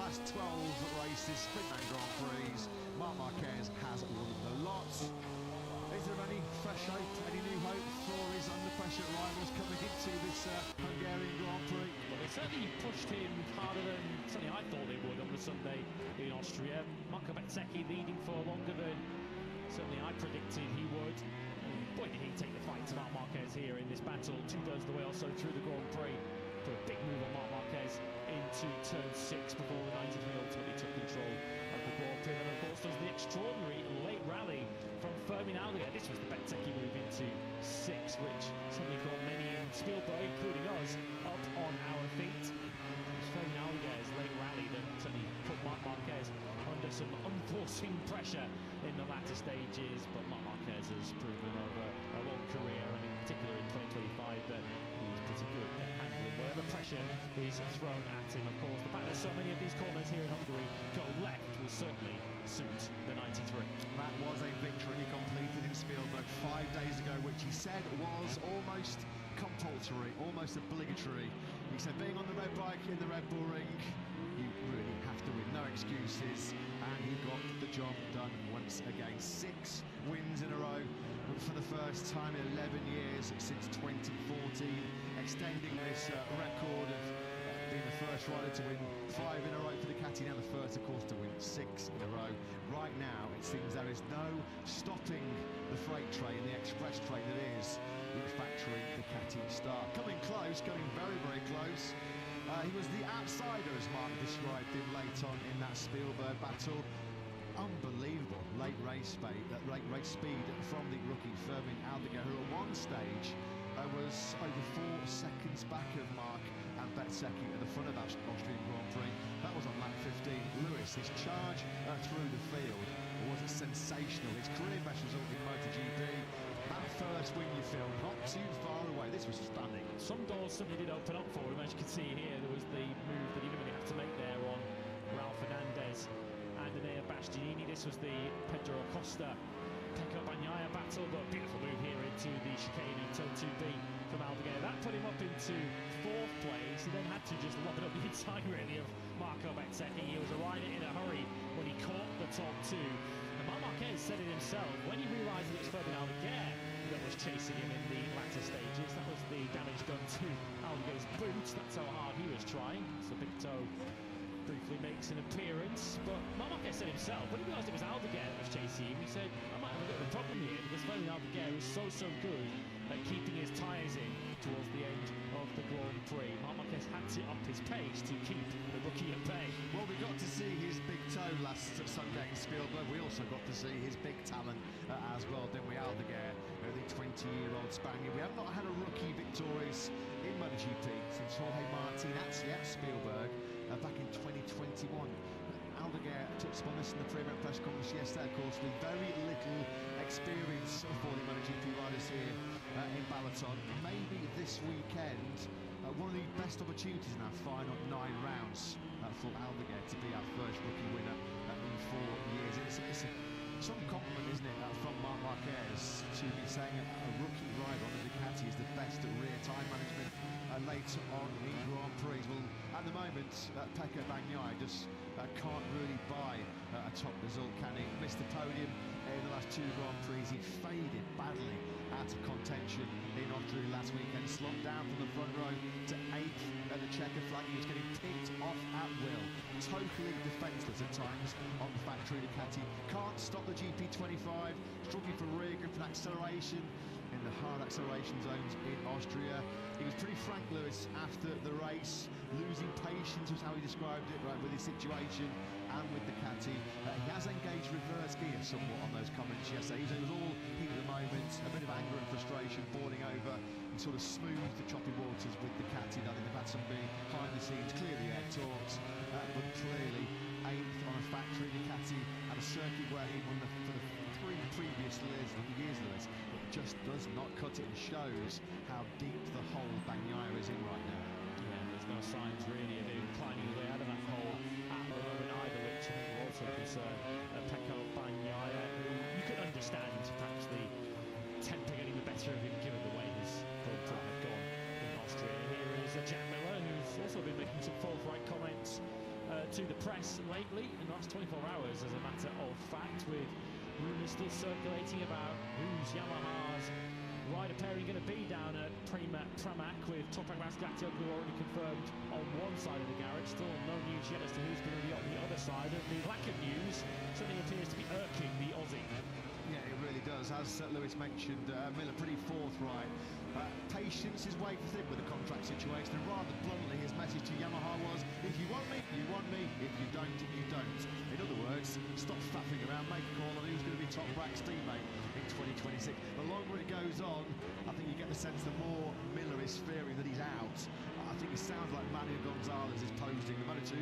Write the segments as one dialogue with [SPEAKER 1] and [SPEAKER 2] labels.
[SPEAKER 1] last 12 races, Sprintman Grand Prix, Marc Marquez has won the lot. Is there any fresh hope, any new hope for his under-pressure rivals coming into this Hungarian Grand Prix?
[SPEAKER 2] Well, they certainly pushed him harder than certainly I thought they would on the Sunday in Austria. Marco Bezzecchi leading for longer than certainly I predicted he would. Boy, did he take the fight to Marc Marquez here in this battle, 2/3 of the way or so through the Grand Prix. Put a big move on Marc Marquez into turn 6 before the 93 ultimately took control of the Grand Prix. And of course there's the extraordinary late rally from Fermin Aldeguer. This was the Bezzecchi move into 6, which suddenly got many in Spielberg, including us, up on our feet. It was Fermin Aldeguer's late rally that certainly put Marc Marquez under some unforeseen pressure in the latter stages, but Marc Marquez has proven over a long career, and in particular in 2025, that he's pretty good at handling whatever pressure is thrown at him. Of course, the fact that so many of these corners here in Hungary go left will certainly suit the 93.
[SPEAKER 1] That was a victory he completed in Spielberg 5 days ago, which he said was almost compulsory, almost obligatory. He said being on the red bike in the Red Bull Ring, you really have to win, no excuses, and he got the job done once again. 6 wins in a row for the first time in 11 years since 2014, extending this record of being the first rider to win 5 in a row for Ducati, now the first, of course, to win 6 in a row. Right now, it seems there is no stopping the freight train, the express train that is the factory Ducati star. Coming close, coming very, very close. He was the outsider, as Mark described him late on in that Spielberg battle. Unbelievable late race speed from the rookie Fermin Aldeguer, who at one stage was over 4 seconds back of Marc and Bezzecchi at the front of that Austrian Grand Prix. That was on lap 15. Lewis, his charge through the field was sensational. His career best result in MotoGP. That first win, you feel not too far away. This was stunning.
[SPEAKER 2] Some doors suddenly did open up for him. As you can see here, there was the move that he didn't really have to make there on Raul Fernandez and Enea Bastianini. This was the Pedro Acosta Pecco Bagnaia battle, but a beautiful move here into the chicane in turn 2B from Aldeguer. That put him up into 4th place. He then had to just lob it up the inside, really, of Marco Bezzecchi. He was a rider in a hurry when he caught the top 2. And Marc Marquez said it himself, when he realised that it was Fermin Aldeguer that was chasing him in the latter stages, that was the damage done to Aldeguer's boots. That's how hard he was trying. So big toe briefly makes an appearance, but Marc Marquez said himself, when he realised it was Aldeguer that was chasing him, he said, I might have a bit of a problem here, because Fermin Aldeguer was so good at keeping his tyres in towards the end of the Grand Prix. Marc Marquez had to up his pace to keep the rookie at bay.
[SPEAKER 1] Well, we got to see his big toe last Sunday in Spielberg. We also got to see his big talent as well, didn't we? Aldeguer, the 20-year-old Spaniard. We have not had a rookie victorious in MotoGP since Jorge Martin at Spielberg back in 2021. Aldeguer touched upon this in the pre-event press conference yesterday, of course, with very little experience for the MotoGP riders here in Balaton. Maybe this weekend, one of the best opportunities in our final 9 rounds for Aldeguer to be our first rookie winner in 4 years. It's some compliment, isn't it, from Marc Marquez to be saying a rookie rider on the Ducati is the best at rear time management later on in Grand Prix. Well, at the moment, Pecco Bagnaia just can't really buy a top result, can he? Missed the podium in the last 2 Grand Prix. He faded badly out of contention in Austria last weekend, slumped down from the front row to 8th at the checker flag. He was getting picked off at will, totally defenceless at times on the factory Ducati. Can't stop the GP25, struggling for rear grip and acceleration in the hard acceleration zones in Austria. He was pretty frank, Lewis, after the race, losing patience was how he described it, right, with his situation and with Ducati. He has engaged reverse gear somewhat on those comments yesterday. It was all heat at the moment, a bit of anger and frustration boiling over, and sort of smoothed the choppy waters with Ducati. I think they've had some behind the scenes, clearly air talks, but clearly 8th on a factory Ducati at a circuit where he won for the 3 previous years, Lewis. It just does not cut it and shows how deep the hole Bagnaia is in right now.
[SPEAKER 2] Yeah, there's no signs really of him climbing his way out of that hole at the moment either, which I think will also concern Pecco Bagnaia, who you could understand perhaps the temper getting the better of him given the way his Grand Prix had gone in Austria. Here is Jack Miller, who's also been making some forthright comments to the press lately in the last 24 hours, as a matter of fact, with rumours still circulating about who's Yamaha's rider pairing going to be down at Pramac, with Toprak Razgatlioglu already confirmed on one side of the garage. Still no news yet as to who's going to be on the other side, and the lack of news certainly appears to be irking the Aussie.
[SPEAKER 1] Yeah, it really does. As Lewis mentioned, Miller pretty forthright. Patience is way thin with the contract situation, and rather bluntly, his message to Yamaha was, if you want me, you want me. If you don't, you don't. In other words, stop faffing around, make a call on who's going to be Toprak's teammate in 2026. The longer it goes on, I think you get the sense the more Miller is fearing that he's out. I think it sounds like Manuel Gonzalez is posing, the Moto2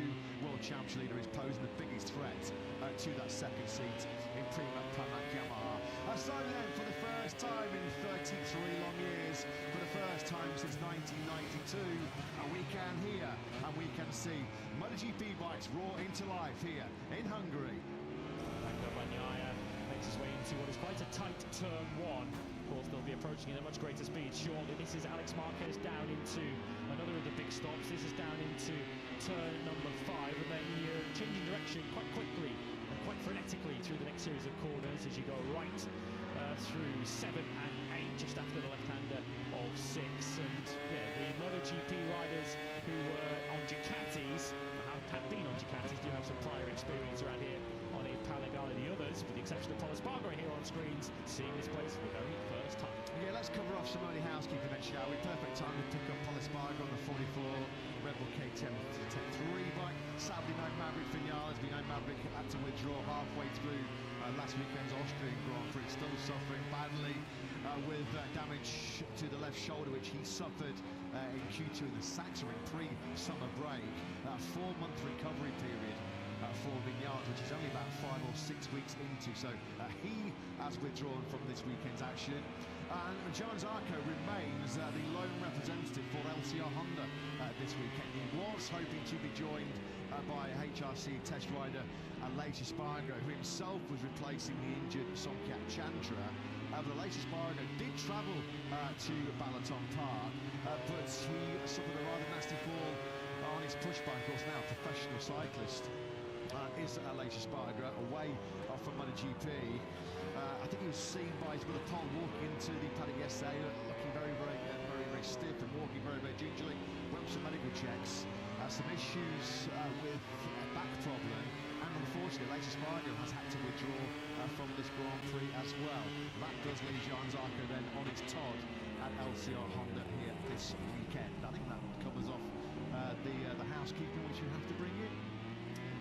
[SPEAKER 1] World Championship leader is posing the biggest threat to that second seat in Pramac Yamaha. So then, for the first time in 33 long years, for the first time since 1992, we can hear and we can see MotoGP bikes roar into life here in Hungary.
[SPEAKER 2] Dango Bagnaia makes his way into what is quite a tight turn one. Of course, they'll be approaching at a much greater speed shortly. This is Alex Marquez down into another of the big stops. This is down into turn number 5, and then you're changing direction quite quickly and quite frenetically through the next series of corners as you go right through 7 and 8, just after the left-hander of 6. And yeah, the MotoGP riders who were on Ducatis, have been on Ducatis, do have some prior experience around here on a Panigale. The others, with the exception of Paul Espargaro here on screens, seeing this place for the very first time.
[SPEAKER 1] Yeah, let's cover off some early housekeeping then, shall we? Perfect time to pick up Paul Espargaro on the 44 Red Bull KTM 10-3 bike. Sadly, no Maverick Vinales. We know Maverick had to withdraw halfway through last weekend's Austrian Grand Prix. Still suffering badly with damage to the left shoulder, which he suffered in Q2 in the Sachsenring pre-summer break. A 4-month recovery period for Vinales, which is only about 5 or 6 weeks into. So he has withdrawn from this weekend's action. And Johan Zarco remains the lone representative for LCR Honda this weekend. He was hoping to be joined by HRC test rider Aleix Espargaro, who himself was replacing the injured Somkhat Chandra. But Aleix Espargaro did travel to Balaton Park, but he suffered a rather nasty fall on his push bike. Of course, now a professional cyclist is Aleix Espargaro, away from MotoGP. I think he was seen by his brother Paul walking into the paddock yesterday, looking very stiff and walking very gingerly. Went for some medical checks, some issues with a back problem, and unfortunately Aleix Espargaro has had to withdraw from this Grand Prix as well. That does leave Johan Zarco then on his Todd at LCR Honda here this weekend. I think that covers off the housekeeping which we have to bring in.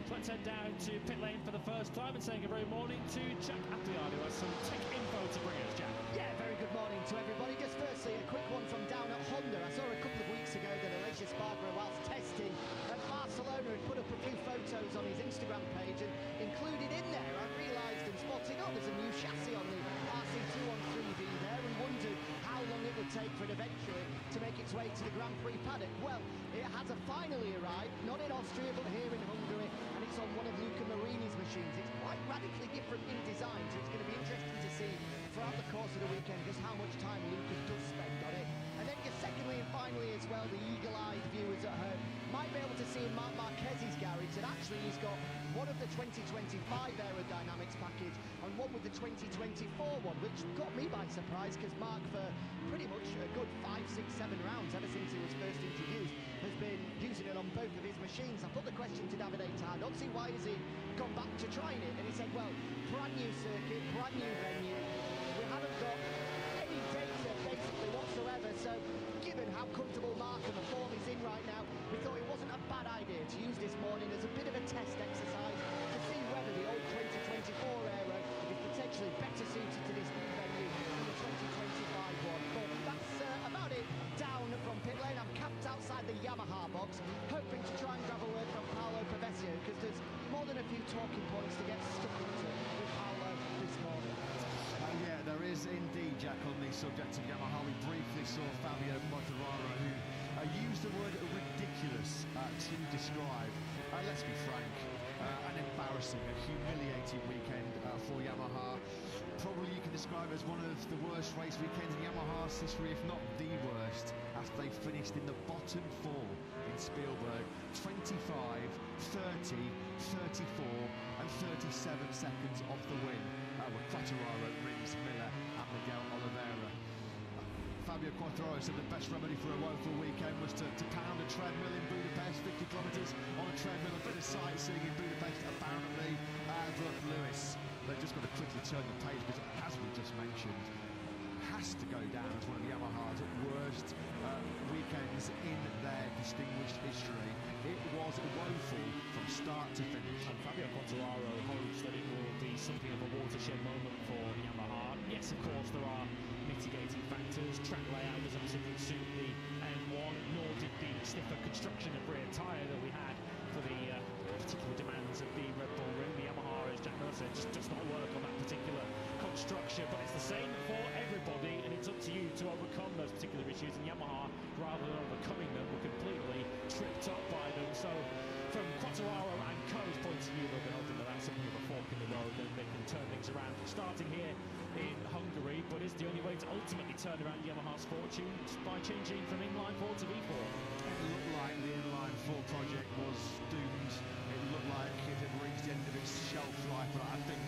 [SPEAKER 2] So let's head down to pit lane for the first time and saying a very morning to Jack Appiano, who has some tech info to bring us, Jack.
[SPEAKER 3] Yeah, very good morning to everybody. Just firstly, a quick one from down at Honda. I saw a couple of weeks ago that Aleix Espargaro, whilst testing at Barcelona, had put up a few photos on his Instagram page, and included in there, I realised and spotted, there's a new chassis on the RC213V there, and wondered how long it would take for it eventually to make its way to the Grand Prix paddock. Well, it has finally arrived, not in Austria, but here in Hungary, and it's on one of Luca Marini's machines. It's quite radically different in design, so it's going to be interesting to see throughout the course of the weekend just how much time Luca does spend on it. And then just secondly and finally as well, the eagle-eyed viewers at home might be able to see in Marc Marquez's garage that actually he's got one of the 2025 aerodynamics package and one with the 2024 one, which got me by surprise, because Marc, for pretty much a good 5, 6, 7 rounds ever since it was first introduced, has been using it on both of his machines. I put the question to Davide Tard, obviously, why has he gone back to trying it? And he said, well, brand new circuit, brand new venue, we haven't got any data basically whatsoever, so given how comfortable Marc and the form he's in right now, we thought it wasn't a bad idea to use this morning as a bit of a test exercise to see whether the old 2024 aero is potentially better suited to this new venue than the 2025 one. But that's about it down from pit lane. I'm camped outside the Yamaha box, hoping to try and grab a word from Paolo Pavesio, because there's more than a few talking points to get stuck into with Paolo this morning.
[SPEAKER 1] Yeah, there is indeed, Jack, on the subject of Yamaha. We briefly saw Fabio Quartararo, who used the word ridiculous to describe, let's be frank, an embarrassing, a humiliating weekend for Yamaha. Probably you can describe as one of the worst race weekends in Yamaha's history, if not the worst, as they finished in the bottom 4 in Spielberg. 25, 13 34 and 37 seconds off the win. With Quartararo, Rins, Miller and Miguel Oliveira. Fabio Quartararo said the best remedy for a woeful weekend was to pound a treadmill in Budapest, 50 kilometres on a treadmill, a bit of sightseeing in Budapest apparently. But Lewis, they've just got to quickly turn the page because, as we just mentioned, has to go down as one of Yamaha's worst weekends in their distinguished history. It was woeful from start to finish.
[SPEAKER 2] And Fabio Quartararo hopes that it will be something of a watershed moment for Yamaha. Yes, of course, there are mitigating factors. Track layout doesn't particularly suit the M1, nor did the stiffer construction of rear tyre that we had for the particular demands of the Red Bull Ring. The Yamaha, as Jack Miller said, just does not work on that particular construction, but it's the same for everybody, and it's up to you to overcome those particular issues. And Yamaha, rather than overcoming them, were completely tripped up by them. So from Quartararo and Co's point of view, they're hoping that that's something of a fork in the road, and they can turn things around, starting here in Hungary. But is the only way to ultimately turn around Yamaha's fortunes by changing from inline 4 to V4.
[SPEAKER 1] It looked like the inline 4 project was doomed. It looked like it had reached the end of its shelf life, but I think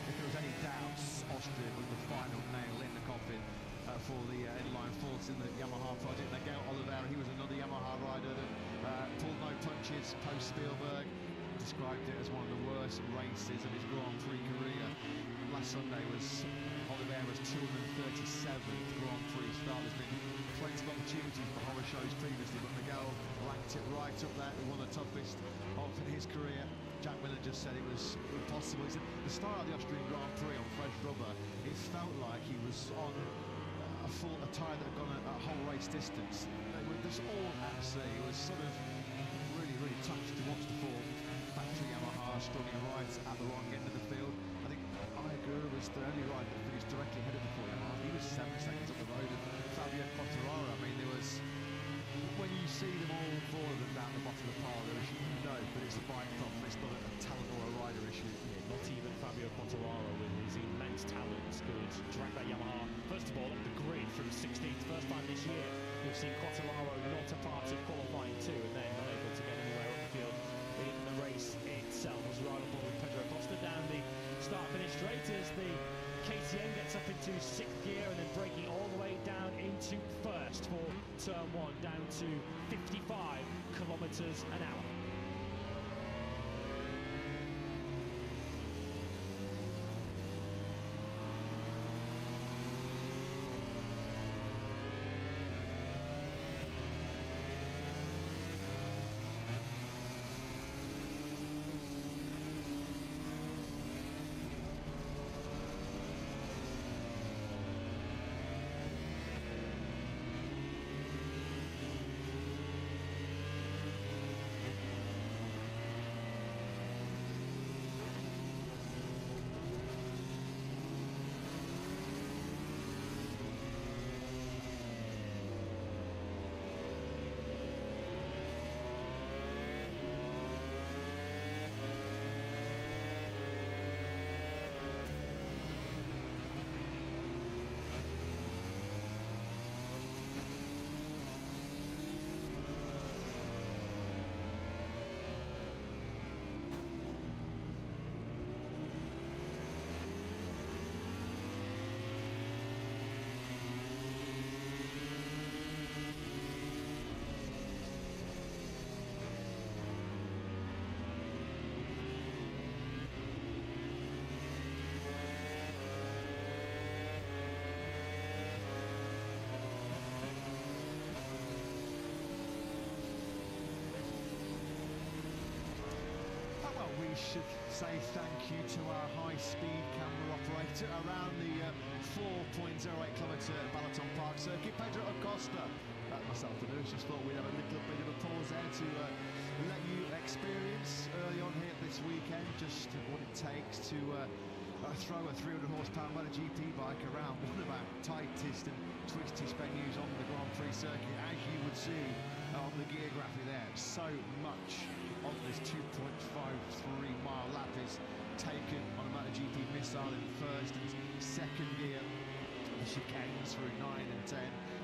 [SPEAKER 1] if there was any doubts, Austria was the final nail in the coffin for the inline 4s in the Yamaha project. Miguel Oliveira, he was another Yamaha rider that pulled no punches post-Spielberg, described it as one of the worst races of his Grand Prix career. Last Sunday was Oliveira's 237th Grand Prix start. There's been plenty of opportunities for horror shows previously, but Miguel ranked it right up there. He won the toughest of his career. Jack Miller just said it was impossible. He said the start of the Austrian Grand Prix on fresh rubber, it felt like he was on a tyre that had gone a whole race distance. They were just all at sea. It was sort of really, really tough to watch the form. Factory Yamaha struggling right at the wrong end of the field. I think Iagura was the only rider that finished directly ahead of the four Yamaha. He was 7 seconds up the road. And Fabio Quartararo, I mean, there was, when you see them all four of them down the bottom of the pile, there is no, but it's a bike problem. It's not a talent or a rider issue.
[SPEAKER 2] Yeah, not even Fabio Quartararo, with his immense talents, could drag that Yamaha, first of all, up the grid from 16th. First time this year we've seen Quartararo not a part of qualifying 2, and then unable to get anywhere up the field in the race itself. Was rivalable with Pedro Costa down the start-finish straight as the KTM gets up into 6th gear and then braking all the way down into first for turn 1, down to 55 kilometres an hour.
[SPEAKER 1] We should say thank you to our high-speed camera operator around the 4.08 kilometre Balaton Park circuit, Pedro Acosta. Myself and Lewis just thought we'd have a little bit of a pause there to let you experience early on here this weekend just what it takes to throw a 300 horsepower MotoGP bike around one of our tightest and twistiest venues on the Grand Prix circuit. As you would see on the gear graphic there, so much of this 2.53 mile lap is taken on a MotoGP missile in first and second gear. The chicanes through 9 and 10,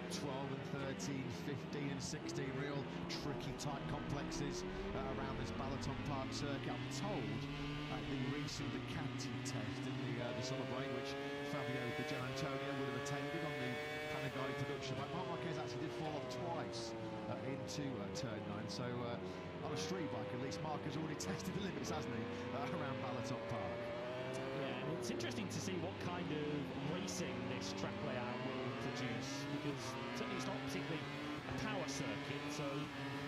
[SPEAKER 1] 12 and 13, 15 and 16, real tricky tight complexes around this Balaton Park circuit. I'm told the recent Ducati test in the summer break, which Fabio Di Gianantonio would have attended on the Panigale production, but Marc Marquez actually did fall off twice into turn 9, so on a street bike at least, Marc has already tested the limits, hasn't he, around Balaton Park.
[SPEAKER 2] Yeah, and it's interesting to see what kind of racing this track layout will produce, because certainly it's not particularly a power circuit, so you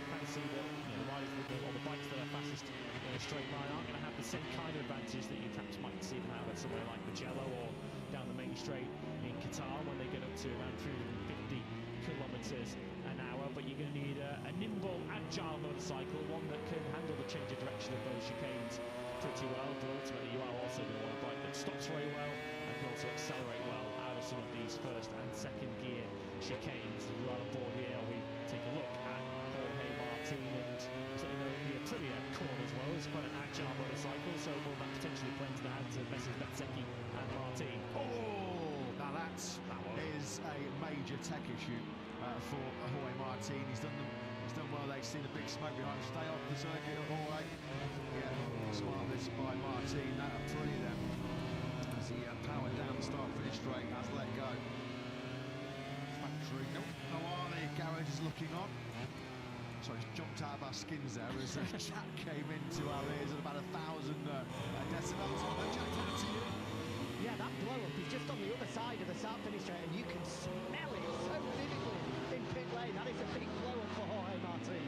[SPEAKER 2] kind of see that the riders or the bikes that are fastest in a straight line aren't going to have the same kind of advantage that you perhaps might see them have at somewhere like Mugello or down the main straight in Qatar when they get up to around 350 kilometres an hour. But you're going to need a nimble, agile motorcycle, one that can handle the change of direction of those chicanes pretty well, but ultimately you are also going to want a bike that stops very well and can also accelerate well out of some of these first and second gear chicanes. Right on board here, we take a look at Jorge Martin, and certainly the Aprilia corner as well. It's quite an agile motorcycle, so will that potentially play into the hands of Messrs Bezzecchi and Martin?
[SPEAKER 1] Oh, now that is a major tech issue for Jorge Martin. He's done well. They've seen a big smoke behind him. Stay off the circuit at Jorge. Yeah, smart this by Martin. That Aprilia then, as he powered down the start-finish straight, has let go. Factory. No, the garage is looking on. Sorry, just jumped out of our skins there as Jack came into our ears at about 1,000 decibels. Jack, down to you.
[SPEAKER 3] Yeah, that blow-up is just on the other side of the start-finish straight, and you can smell it so vividly in pit lane. That is a big blow-up for Jorge Martin.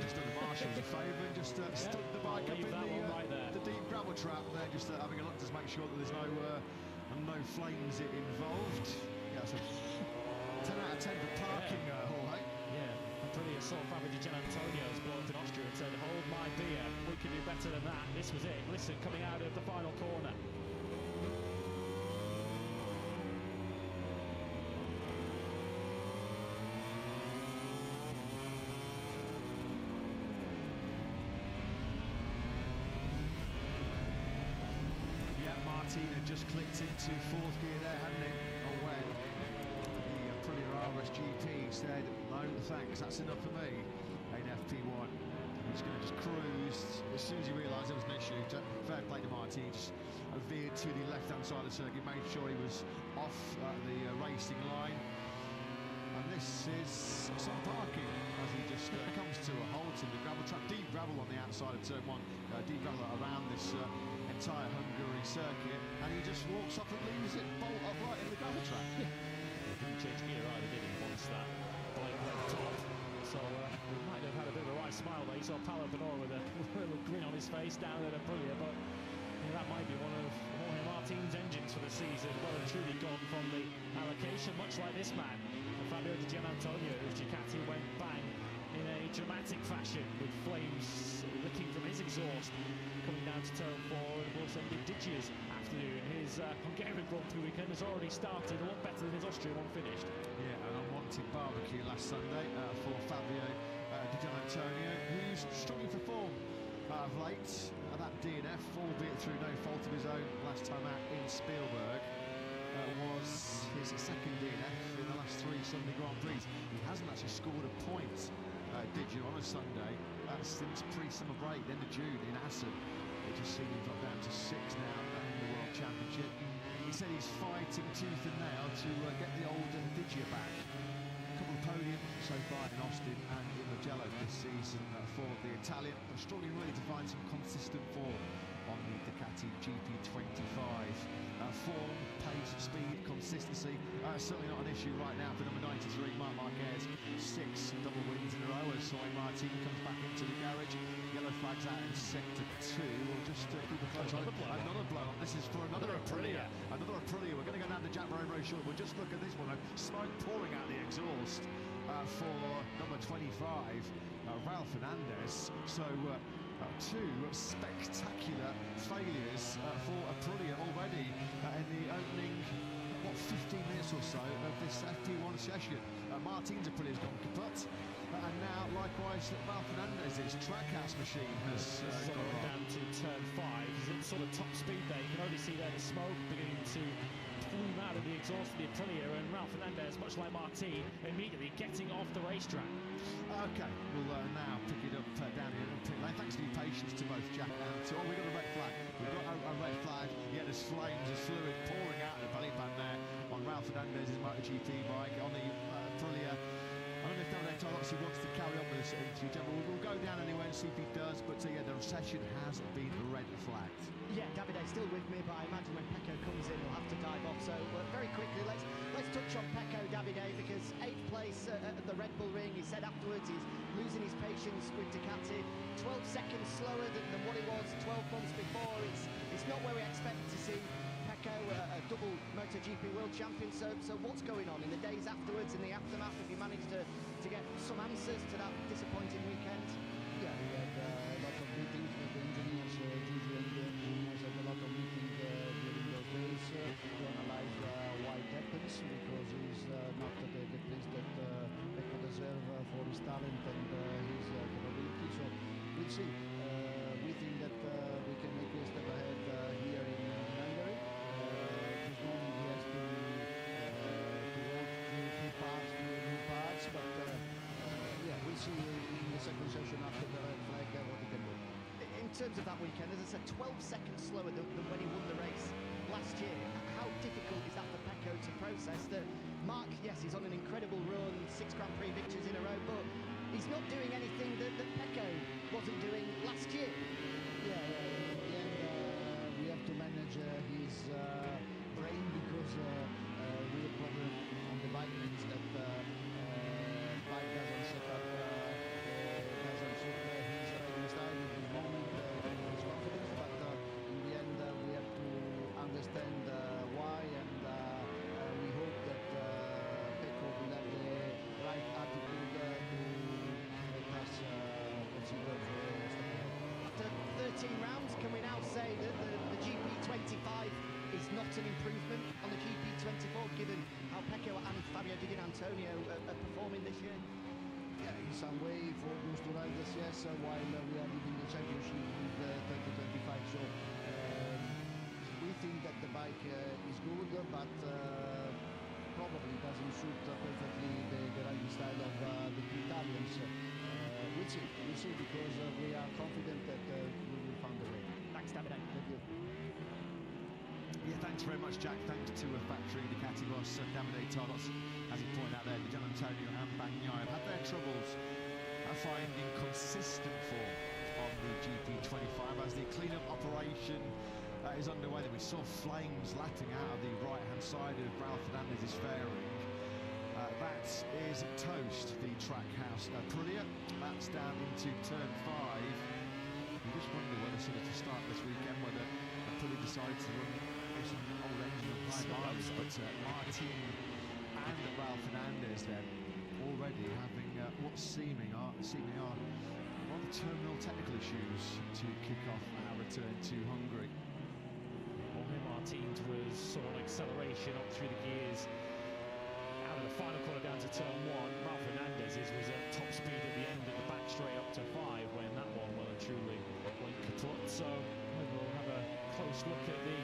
[SPEAKER 1] Just done the marshals a favour and just stood the bike up in the deep gravel trap there, just having a look to make sure that there's no flames involved. Yeah, so 10 out of 10 for parking, Jorge.
[SPEAKER 2] Yeah, pretty assault Fabio Di Gianantonio's blown up in Austria and said, hold my beer, we can do better than that. This was it. Listen, coming out of the final corner.
[SPEAKER 1] Martin had just clicked into 4th gear there, hadn't he? Oh, when the Aprilia GP said, no thanks, that's enough for me in FP1. He's going to just cruise. As soon as he realised there was an issue, fair play to Martin, he just veered to the left-hand side of the circuit, made sure he was off the racing line. And this is some parking as he just comes to a halt in the gravel track. Deep gravel on the outside of turn 1, deep gravel around this entire Hungary circuit, and he just walks off and leaves it bolt upright in the gravel track.
[SPEAKER 2] He didn't change gear either, did he, once that bike went off? So he might have had a bit of a wry smile there. He saw Paolo Bonora with a little grin on his face down at Aprilia, but that might be one of Jorge Martin's engines for the season. Well and truly gone from the allocation, much like this man, Fabio Di Gianantonio, whose Ducati went bang in a dramatic fashion with flames licking from his exhaust coming down to turn 4, and of course ended Digia's afternoon. His Hungarian Grand Prix weekend has already started, a lot better than his Austrian one finished.
[SPEAKER 1] Yeah, an unwanted barbecue last Sunday for Fabio Di Gianantonio, who's struggling for form of late. That DNF, albeit through no fault of his own, last time out in Spielberg, was his second DNF in the last 3 Sunday Grand Prix. He hasn't actually scored a point, Digio, on a Sunday since pre-summer break, the end of June in Assen. It just seemed to drop down to 6 now in the World Championship. He said he's fighting tooth and nail to get the old Digia back. A couple of podiums so far in Austin and in Mugello this season for the Italian, but struggling really to find some consistent form on the Ducati GP25. Form, pace, speed, consistency, certainly not an issue right now for number 93, Marc Marquez. 6 double wins in a row as Jorge Martin comes back into the garage. Yellow flags out in sector 2. We'll just keep a close eye. Another blow-up. This is for another Aprilia. Another Aprilia. We're going to go down to Jack very, very short. We'll just look at this one. Smoke pouring out the exhaust for number 25, Ralph Fernandez. So 2 spectacular failures for Aprilia already in the opening, 15 minutes or so of this FP1 session. Martin's Aprilia's gone kaput, and now likewise Ralph Fernandez's trackhouse machine has gone
[SPEAKER 2] down to turn 5. He's at sort of top speed there. You can already see there the smoke beginning to flew out of the exhaust of the Aprilia, and Ralph Fernandez, much like Martin, immediately getting off the racetrack.
[SPEAKER 1] Okay, we'll now pick it up down here in pit lane. Thanks for your patience to both Jack and to... Oh, we've got a red flag. We've got a red flag. Yeah, there's flames, there's fluid pouring out of the belly band there on Ralph Fernandez's MotoGP bike on the Aprilia. I don't know if Davide obviously wants to carry on with this interview, Gemma. We'll go down anyway and see if he does, but yeah, the session has been red flagged.
[SPEAKER 3] Yeah, Davide's still with me, but I imagine when Pecco comes in, he'll have to dive off. So very quickly, let's touch on Pecco, Davide, because 8th place at the Red Bull Ring. He said afterwards he's losing his patience with Ducati. 12 seconds slower than what he was 12 months before. It's not where we expect to see Pecco, a double MotoGP world champion. So what's going on in the days afterwards, in the aftermath? Have you managed to get some answers to that disappointing weekend?
[SPEAKER 4] Yeah, we had a lot of meetings with the engineers. Usually the engineers have a lot of meetings during those days to analyze why it happens, because he's not the place that Pecco deserves for his talent and his capability. So we'll see. We think that we can make a step ahead here in Hungary. This morning he has to work through new parts, but yeah, we'll see in the second session after the red flag what he can do.
[SPEAKER 3] In terms of that weekend, as I said, 12 seconds slower than when he won the race last year. How difficult is that for Pecco to process? That Mark, yes, he's on an incredible run, 6 Grand Prix victories in a row, but he's not doing anything that Pecco wasn't doing last year.
[SPEAKER 4] Yeah, in the end, we have to manage his brain, because real problem on the bike is that bike doesn't set up, doesn't suit his riding style at this moment, his confidence, but in the end we have to understand why, and we hope that Pecco will have the right attitude to make us consider for a step ahead.
[SPEAKER 3] After 13 rounds, can we now say that the GP25 is not an improvement on the GP24, given how Pecco and Fabio Di Giannantonio are performing this year?
[SPEAKER 4] Yeah, in some way for those two riders, yes, while we are leading the championship with 2025. So we think that the bike is good, but probably doesn't suit perfectly the riding style of the two Italians. We'll see, because we are confident that we will find a way.
[SPEAKER 3] Thanks, Davide.
[SPEAKER 4] Thank you.
[SPEAKER 1] Yeah, thanks very much, Jack. Thanks to factory Ducati boss Davide Tardos, as he pointed out there, Di Giannantonio and Bagnaia have had their troubles finding consistent form on the GP25 as the clean-up operation is underway. Then we saw flames latting out of the right-hand side of Ralph Fernandez's fairing. That is toast, the Trackhouse Aprilia. That's down into turn 5. You just wonder whether, sort of to start this weekend, whether Aprilia decides to run some old engine of high mileage, but Martin and Ralph Fernandez then already having what seeming are rather terminal technical issues to kick off our return to Hungary.
[SPEAKER 2] Jorge Martins was saw an acceleration up through the gears out of the final corner down to turn 1. Ralph Fernandez's was at top speed at the end of the back straight up to 5 when that one well and truly went kaput. So we'll have a close look at the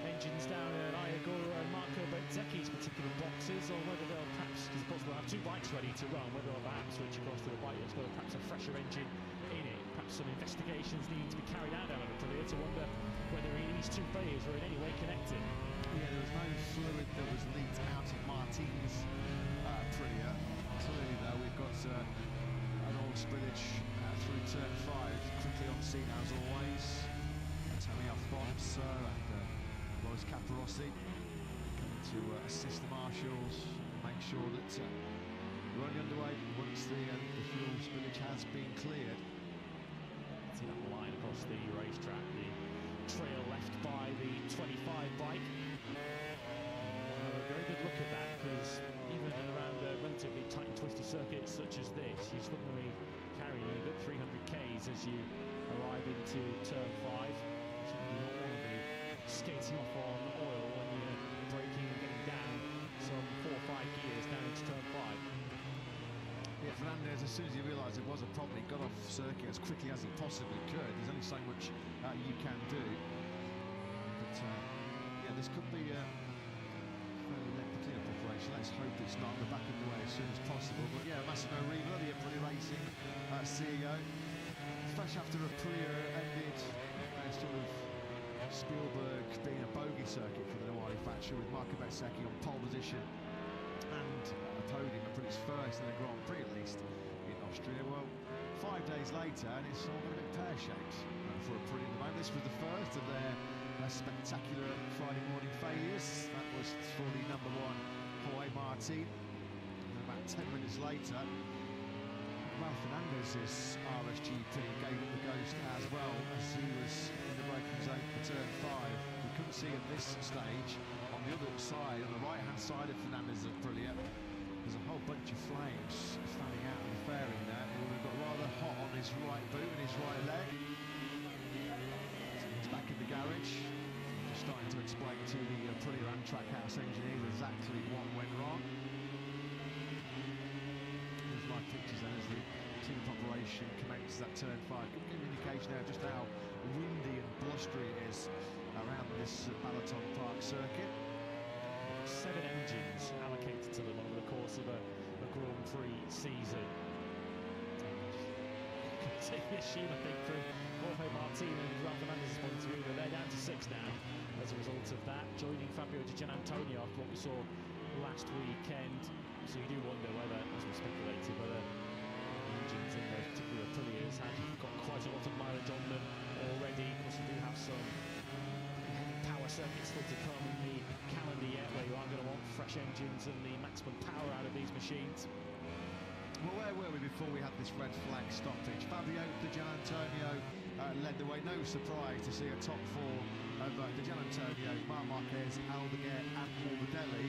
[SPEAKER 2] engines down at Iagura and Marco Bezzecchi's particular boxes, or whether they'll perhaps, because of course we'll have 2 bikes ready to run, whether they'll perhaps switch across to a bike that's got perhaps a fresher engine in it. Perhaps some investigations need to be carried out down at Aprilia to wonder whether these 2 failures were in any way connected.
[SPEAKER 1] Yeah, there was no fluid that was leaked out of Martin's Aprilia. Clearly, though, we've got an oil spillage through turn 5, quickly on scene as always. Tony Alfonso and Loris Capirossi to assist the marshals, make sure that we're only underway once the fuel spillage has been cleared.
[SPEAKER 2] See that line across the racetrack, the trail left by the 25 bike. We'll have a very good look at that, because even around relatively tight and twisty circuits such as this, you're still going to be carrying a good 300 k's as you arrive into turn 5. You certainly not want to be skating off on oil when you're braking and getting down some 4 or 5 gears down into turn 5.
[SPEAKER 1] Yeah, Fernandez, as soon as he realised it was a problem, he got off circuit as quickly as he possibly could. There's only so much you can do. But yeah, this could be So let's hope it's not on the back of the way as soon as possible. But yeah, Massimo Riva, the Aprilia Racing CEO, fresh after Aprilia ended sort of Spielberg being a bogey circuit for the new manufacturer, with Marco Bezzecchi on pole position and a podium, Aprilia's first in the Grand Prix at least in Austria. Well, 5 days later, and it's all been a bit pear-shaped for Aprilia at the moment. This was the first of their spectacular Friday morning failures. That was for the number one Jorge Martin. And about 10 minutes later, Ralph Fernandez's RSGP gave up the ghost as well, as he was in the braking zone for turn 5. We couldn't see at this stage. On the other side, on the right-hand side of Fernandez's Aprilia, there's a whole bunch of flames fanning out of the fairing there. It would have got rather hot on his right boot and his right leg. So he's back in the garage, just starting to explain to the Aprilia and Trackhouse engineers exactly what went wrong. There's live pictures then as the cleanup operation commences at turn 5. Give an indication there just how windy and blustery it is around this Balaton Park circuit.
[SPEAKER 2] 7 engines allocated to them over the course of a Grand Prix season. Continue assume, I think, from Jorge Martin and Ralph Fernandez's point of view, that they're down to 6 now as a result of that, joining Fabio Di Giannantonio after what we saw last weekend. So you do wonder whether, as we speculated, whether the engines in those particular Aprilias had got quite a lot of mileage on them already. Of course, we do have some power circuits still to come in the calendar yet, where you are going to want fresh engines and the maximum power out of these machines.
[SPEAKER 1] Well, where were we before we had this red flag stoppage? Fabio Di Giannantonio led the way. No surprise to see a top 4 of Di Giannantonio, Marc Marquez, Aldeguer and Morbidelli.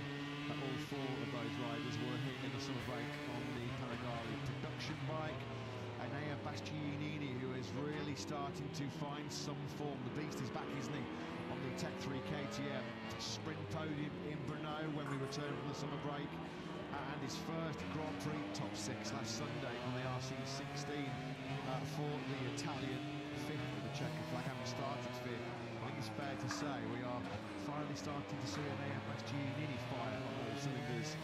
[SPEAKER 1] All 4 of those riders were hit in the summer break on the Panigale production bike. And Nea Bastianini, who is really starting to find some form. The beast is back, isn't he, on the Tech 3 KTM. Sprint podium in Brno when we returned from the summer break. And his first Grand Prix top 6 last Sunday on the RC16 for the Italian, 5th with the checker flag, having started 5th. I think it's fair to say we are finally starting to see a Nea Bastianini fire on all cylinders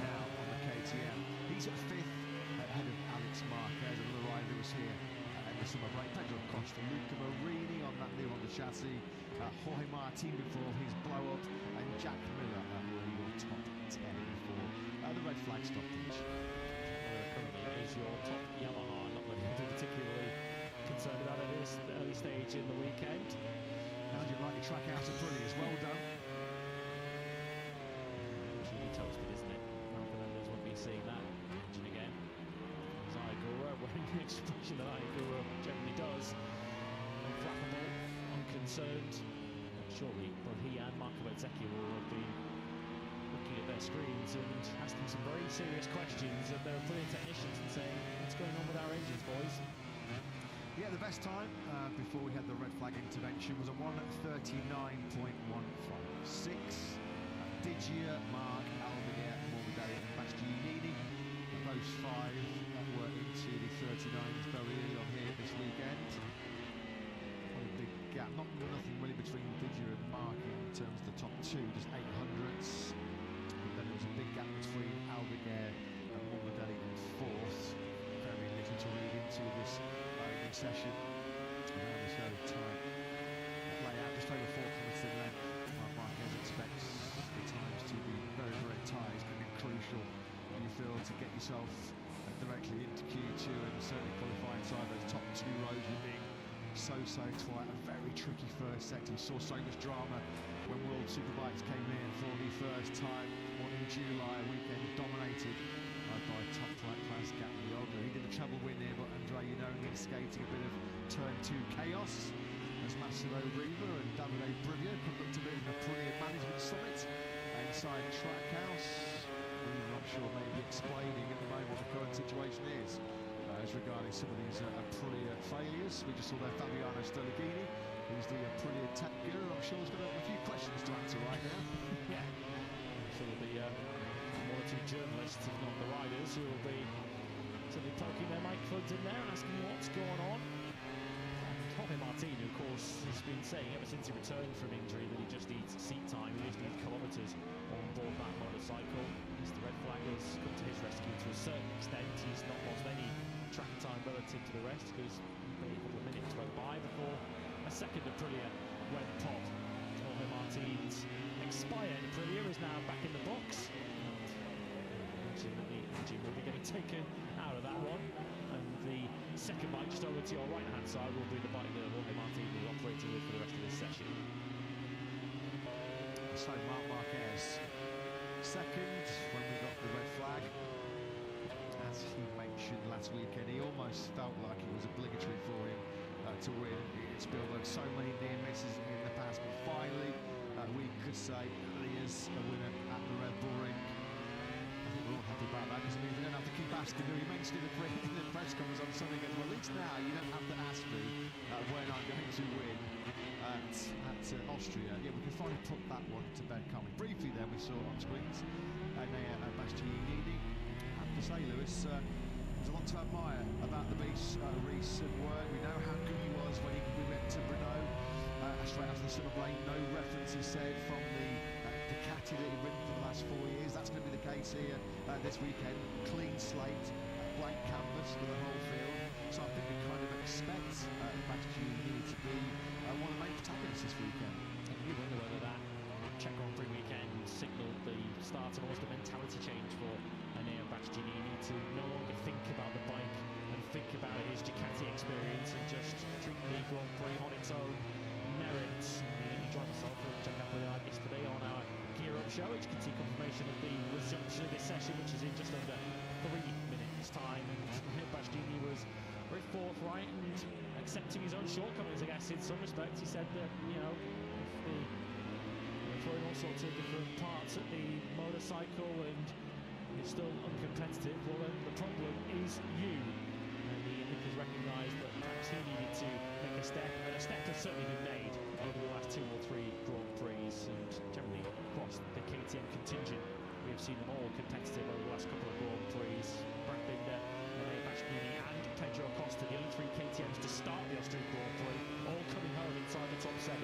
[SPEAKER 1] now on the KTM. He's at 5th, ahead of Alex Marquez, another rider who was here in the summer break. Pedro Costa, Luca Marini on that new Honda chassis, Jorge Martin before his blow-up, and Jack Miller who were top 10 before the red flag stoppage.
[SPEAKER 2] Currently is your top Yamaha, not looking to be particularly concerned about it at this early stage in the weekend.
[SPEAKER 1] How do you like your Trackhouse Aprilias? Well done.
[SPEAKER 2] It's really toasted, isn't it? Ralph Fernandez won't be seeing that engine again. Zayagura wearing the expression that Zayagura generally does. Unflappable, unconcerned. Surely both he and Marco Bezzecchi will have been looking at their screens and asking some very serious questions of their Aprilia technicians and saying, what's going on with our engines, boys?
[SPEAKER 1] Yeah, the best time before we had the red flag intervention was a 1:39.156. Digia, Marc, Aldeguer, Morbidelli and Bastianini. Those 5 were into the 39s very early on here this weekend. Quite a big gap, nothing really between Digia and Marc in terms of the top 2, just 800ths. And then there was a big gap between Aldeguer and Morbidelli in 4th. Very little to read into this session. Around this very tight layout, just over 4 kilometres in length. Marquez expects the times to be very, very tight. It's going to be crucial, you feel, to get yourself directly into Q2 and certainly qualify inside those top 2 rows with being so tight. A very tricky first sector. We saw so much drama when World Superbikes came in for the first time. One in July, weekend dominated by top class Gagliardo. He did the treble win here, but Andrea Iannone skating a bit of turn 2 chaos as Massimo Riva and Davide Brivio conduct a bit of a Aprilia management summit inside Trackhouse. Riva, I'm sure, may be explaining at the moment what the current situation is as regarding some of these Aprilia failures. We just saw there Fabiano Sterligini, who's the Aprilia tech guru. I'm sure he's got a few questions to answer right now.
[SPEAKER 2] Yeah, I'm sure there'll be 1 or 2 journalists, if not the riders, who will be certainly poking their microphones in there and asking what's going on. And Jorge Martin Martin, who of course has been saying ever since he returned from injury that he just needs seat time, he just needs kilometres on board that motorcycle. Yes, the red flag has come to his rescue to a certain extent. He's not lost any track time relative to the rest because maybe a couple of minutes went by before a second Aprilia went pop. Jorge Martin's expired Aprilia is now back in the box. And the engine will be getting taken out of that one. And the second bike just over to your right-hand side will be the bike that Jorge Martin is operating with for the rest of this session.
[SPEAKER 1] So Marc Marquez second when we got the red flag. As he mentioned last weekend, he almost felt like it was obligatory for him to win in Spielberg. So many near misses in the past, but finally we could say that he is a winner at the Red Bull Ring. I think we're all happy about that because it means we don't have to keep asking him. He mentioned in the press conference on Sunday, he goes, well, at least now you don't have to ask me when I'm going to win at Austria. Yeah, we can finally put that one to bed, can't we? Briefly then, we saw on screens Bastianini. I have to say, Lewis, there's a lot to admire about the beast's recent work. We know how good he was when we went to Brno straight after the summer break. No references said from the Ducati that he'd ridden for the last 4 years. That's going to be the case here this weekend. Clean slate, blank canvas for the whole field. So I think we kind of expect Bastianini to be one of the main protagonists this weekend.
[SPEAKER 2] And you wonder whether that Czech Grand Prix weekend signalled the start of almost a mentality change for Enea Bastianini to no longer think about the bike and think about his Ducati experience and just treat the Grand Prix on its own merits. He joined myself from Czech Grand Prix yesterday on our Gear Up show, which you can see confirmation of the resumption of this session, which is in just under 3 minutes time. And Bastianini was very forthright and accepting his own shortcomings, I guess, in some respects. He said that, you know, if they're throwing all sorts of different parts at the motorcycle and you're still uncompetitive, well then the problem is you. And Nick has recognised that perhaps he needed to make a step, and a step has certainly been made over the last 2 or 3 Grand Prix, and generally across the KTM contingent we have seen them all competitive over the last couple of Grand Prix. Brad Binder, Enea Bastianini and Pedro Acosta, the only 3 KTMs to start the Austrian Grand Prix, all coming home inside the top 7.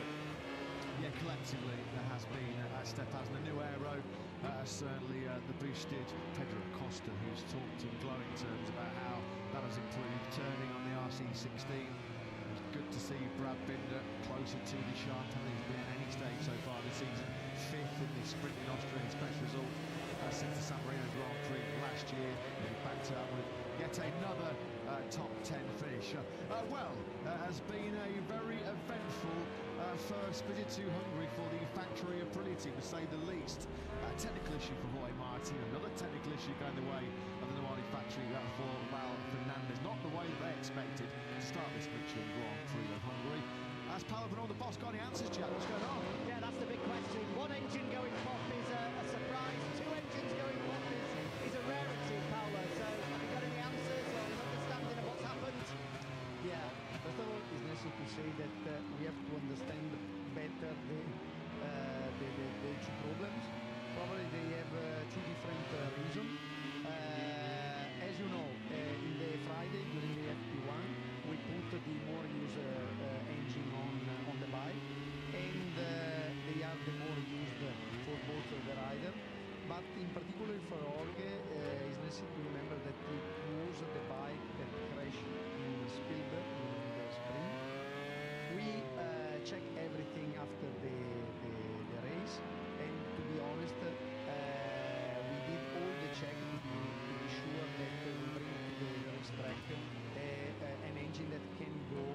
[SPEAKER 1] Yeah, collectively there has been a step as the new aero, certainly the boosted Pedro Acosta, who's talked in glowing terms about how that has improved, turning on the RC16. It's good to see Brad Binder closer to the sharp than he's been at any stage so far this season. 5th in the sprint in Austria, his best result since the San Marino Grand Prix last year. He backed up with yet another top 10 finish. Has been a very eventful first visit to Hungary for the factory Aprilia team, to say the least. Technical issue for Jorge Martin, another technical issue going the way of the Nawali factory for Val Fernandez. Not the way that they expected to start this Michelin Grand Prix of Hungary. As Paolo, the boss, got any answers, Jack? What's going on?
[SPEAKER 3] Yeah, that's the big question. One engine going pop is a surprise. 2 engines going pop is a rarity, Paolo. So have you got any answers or an understanding of what's happened?
[SPEAKER 4] Yeah, first of all, it's necessary to say that we have to understand better the 2 problems. Probably they have 2 different reasons. As you know, in the Friday during the FP1, we put the more used engine on the bike, and they are the more used for both the rider. But in particular for Jorge, it's necessary to remember that it was the bike that crashed in Spielberg during the spring. We checked everything after the race, and to be honest, we did all the check to be sure that we bring to the racetrack an engine that can go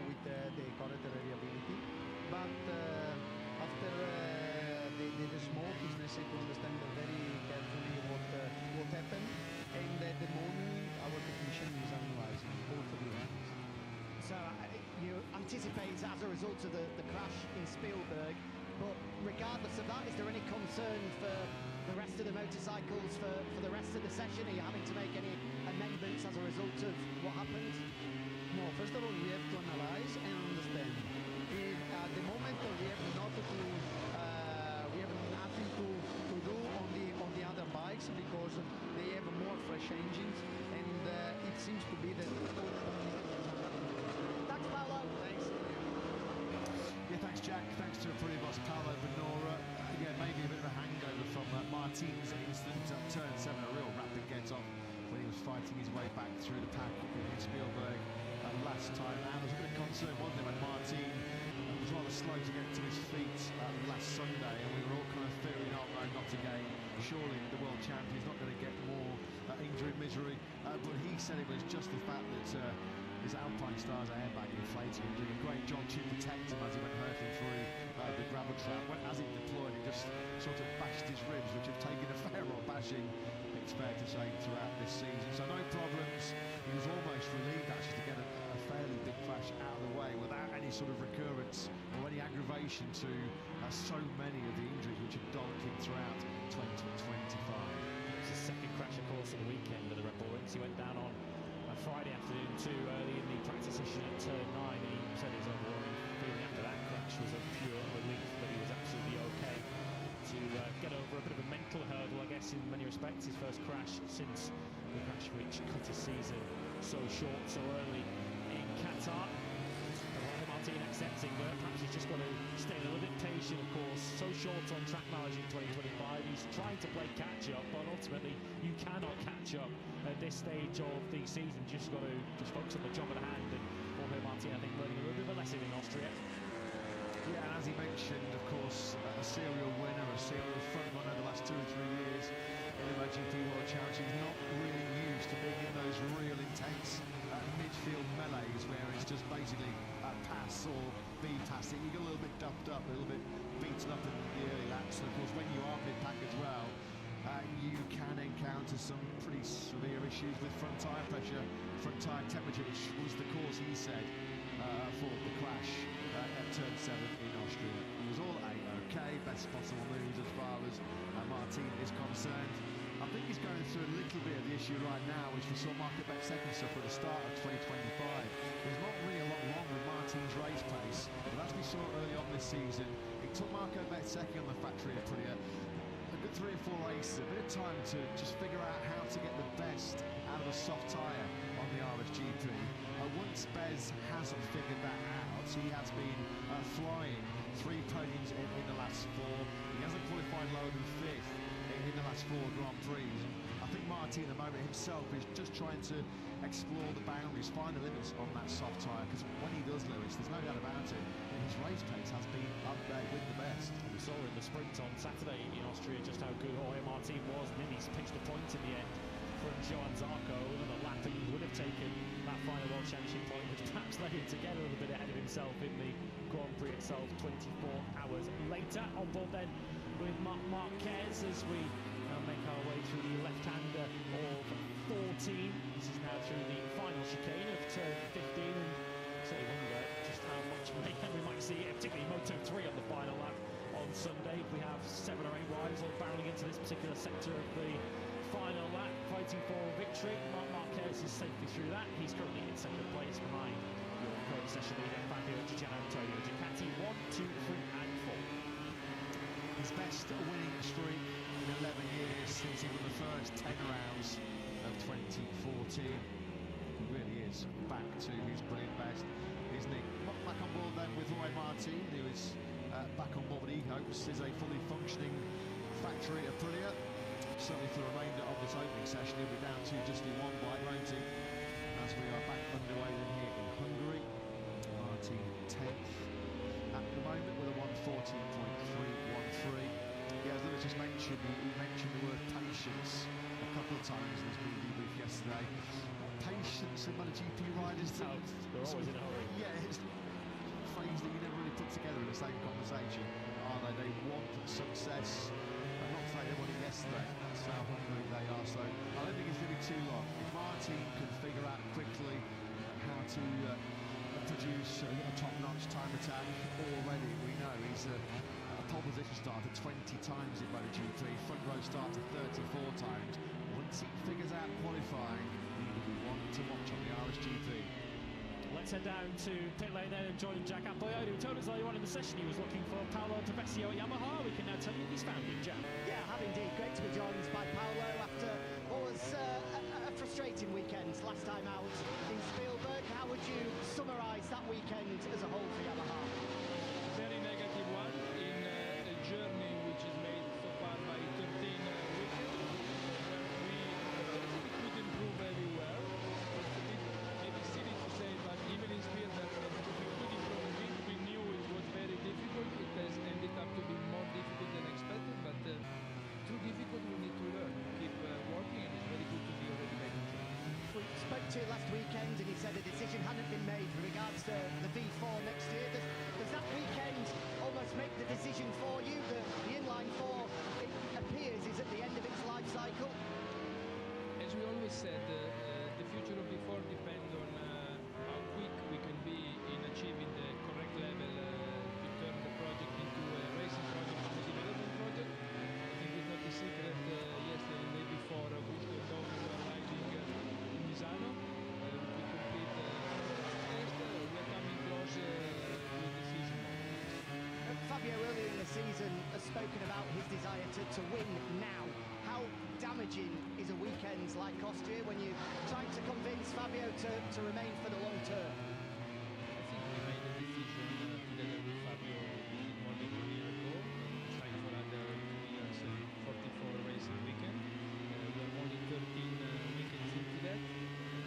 [SPEAKER 4] with the correct reliability. But after the smoke, it's necessary to understand very carefully what happened, and at the moment our technician is analyzing both of the events.
[SPEAKER 3] So you anticipate it's as a result of the crash in Spielberg, but regardless of that, is there any concern for the rest of the motorcycles for the rest of the session? Are you having to make any amendments as a result of what happened?
[SPEAKER 4] No, first of all, we have to analyze and understand. At the moment, we have nothing to do on the other bikes because they have more fresh engines, and it seems to be that
[SPEAKER 1] Jack. Thanks to a pretty boss, Paolo Venora. Yeah, maybe a bit of a hangover from Martin's incident at turn 7, a real rapid get-off when he was fighting his way back through the pack in Spielberg last time out. There was a bit of concern, wasn't there, when Martin was rather slow to get to his feet last Sunday, and we were all kind of fearing, oh no, not again. Surely the world champion's not going to get more injury misery, but he said it was just the fact that his Alpine Stars airbag inflated him, doing a great job to protect him as he went hurtling through the gravel trap. When, as it deployed, it just sort of bashed his ribs, which have taken a fair old bashing, it's fair to say, throughout this season. So no problems. He was almost relieved actually to get a fairly big crash out of the way without any sort of recurrence or any aggravation to so many of the injuries which have dogged him throughout 2025.
[SPEAKER 2] It was his second crash, of course, of the weekend of the Red Bull Rings. He went down on Friday afternoon too early in the practice session at turn 9, and he said his overall feeling after that crash was a pure relief, that he was absolutely okay to get over a bit of a mental hurdle, I guess, in many respects. His first crash since the crash which cut his season so short, so early in Qatar. Martin accepting that perhaps he's just got to stay a little bit patient, of course. So short on track knowledge in 2025. He's trying to play catch up, but ultimately you cannot catch up at this stage of the season. You just got to focus on the job at hand. And Jorge Martin, I think, learning a little bit of a lesson in Austria.
[SPEAKER 1] Yeah, and as he mentioned, of course, a serial winner, a serial front runner the last 2 or 3 years in the MotoGP World Championship, not really used to being in those real intense midfield melees where it's just basically pass or be passing. You get a little bit duffed up, a little bit beaten up in the early laps. And of course, when you are mid-pack as well, you can encounter some pretty severe issues with front tyre pressure, front tyre temperature, which was the cause, he said, for the crash at turn 7 in Austria. He was all A-OK, best possible news as far as Martin is concerned. I think he's going through a little bit of the issue right now, which we saw Marco Bezzecchi suffer at the start of 2025. There's not really a lot wrong with Martin's race pace, but as we saw early on this season, it took Marco Bezzecchi on the factory Aprilia a good 3 or 4 races, a bit of time to just figure out how to get the best out of a soft tyre on the RSGP. Once Bez hasn't figured that out, he has been flying 3 podiums in the last 4. He hasn't qualified lower than 5th in the last 4 Grand Prix. I think Martin at the moment himself is just trying to explore the boundaries, find the limits on that soft tyre, because when he does, Lewis, there's no doubt about it, his race pace has been up there with the best.
[SPEAKER 2] We saw in the sprint on Saturday in Austria just how good Jorge Martin was, and then he's pinched a point in the end from Johan Zarco, and a lap that he would have taken that final World Championship point, which perhaps led him to get a little bit ahead of himself in the Grand Prix itself 24 hours later. On board then with Marc Marquez as we make our way through the left-hander of 14. This is now through the final chicane of turn 15, and certainly wonder just how much we might see, particularly Moto3 on the final lap on Sunday. We have 7 or 8 riders all barreling into this particular sector of the final lap, fighting for victory. Marc Marquez is safely through that. He's currently in second place behind your co-session leader Fabio Antonio Ducati. 1, 2, 3 and 4.
[SPEAKER 1] His best winning streak in 11 years since he won the first 10 rounds of 2014. He really is back to his brilliant best, isn't he? Back on board then with Jorge Martin, who is back on board what he hopes is a fully functioning factory Aprilia. Certainly for the remainder of this opening session, he'll be down to just the 1 bike, won't he? As we are back underway then here in Hungary. Martin 10th at the moment with a 1:14.313. Yeah, as Lewis just mentioned, he mentioned the word patience a couple of times in his debrief yesterday. Patience in MotoGP riders.
[SPEAKER 2] They're always in a hurry.
[SPEAKER 1] Yeah, it's a phrase that you never really put together in the same conversation. Are they? They want success. I'm not saying they won it yesterday. That's how hungry they are. So I don't think it's going to be too long. If Martin can figure out quickly how to produce a top-notch time attack already, we know he's a pole position starter 20 times in MotoGP, front row starter 34 times. Once he figures out qualifying, he will be one to watch on the RSGP.
[SPEAKER 2] Let's head down to pit lane then and join Jack Appoyado, who told us earlier on in the session he was looking for Paolo Trapecio at Yamaha. We can now tell you he's found him, Jack.
[SPEAKER 3] Yeah, I have indeed. Great to be joined by Paolo after what was a frustrating weekend last time out in Spielberg. How would you summarise that weekend as a whole for Yamaha?
[SPEAKER 5] Very negative.
[SPEAKER 3] Austria last weekend, and he said a decision hadn't been made with regards to the V4 next year. Does that weekend almost make the decision for you? The inline 4, it appears, is at the end of its life cycle.
[SPEAKER 5] As we always said, the future of V4 depends on how quick we can be in achieving the correct level to turn the project into a racing project and a development project. I think it's not a secret. Yesterday, the day before, Augusto and Dom were arriving in Misano. We complete the test. We are coming close to a decision.
[SPEAKER 3] Fabio, earlier in the season, has spoken about his desire to win now. How damaging is a weekend like Austria when you're trying to convince Fabio to remain for the long term?
[SPEAKER 5] I think we made a decision together with Fabio more than 1 year ago. Trying for another 2 years, 44 racing weekend. We are more than 13 weekends into that.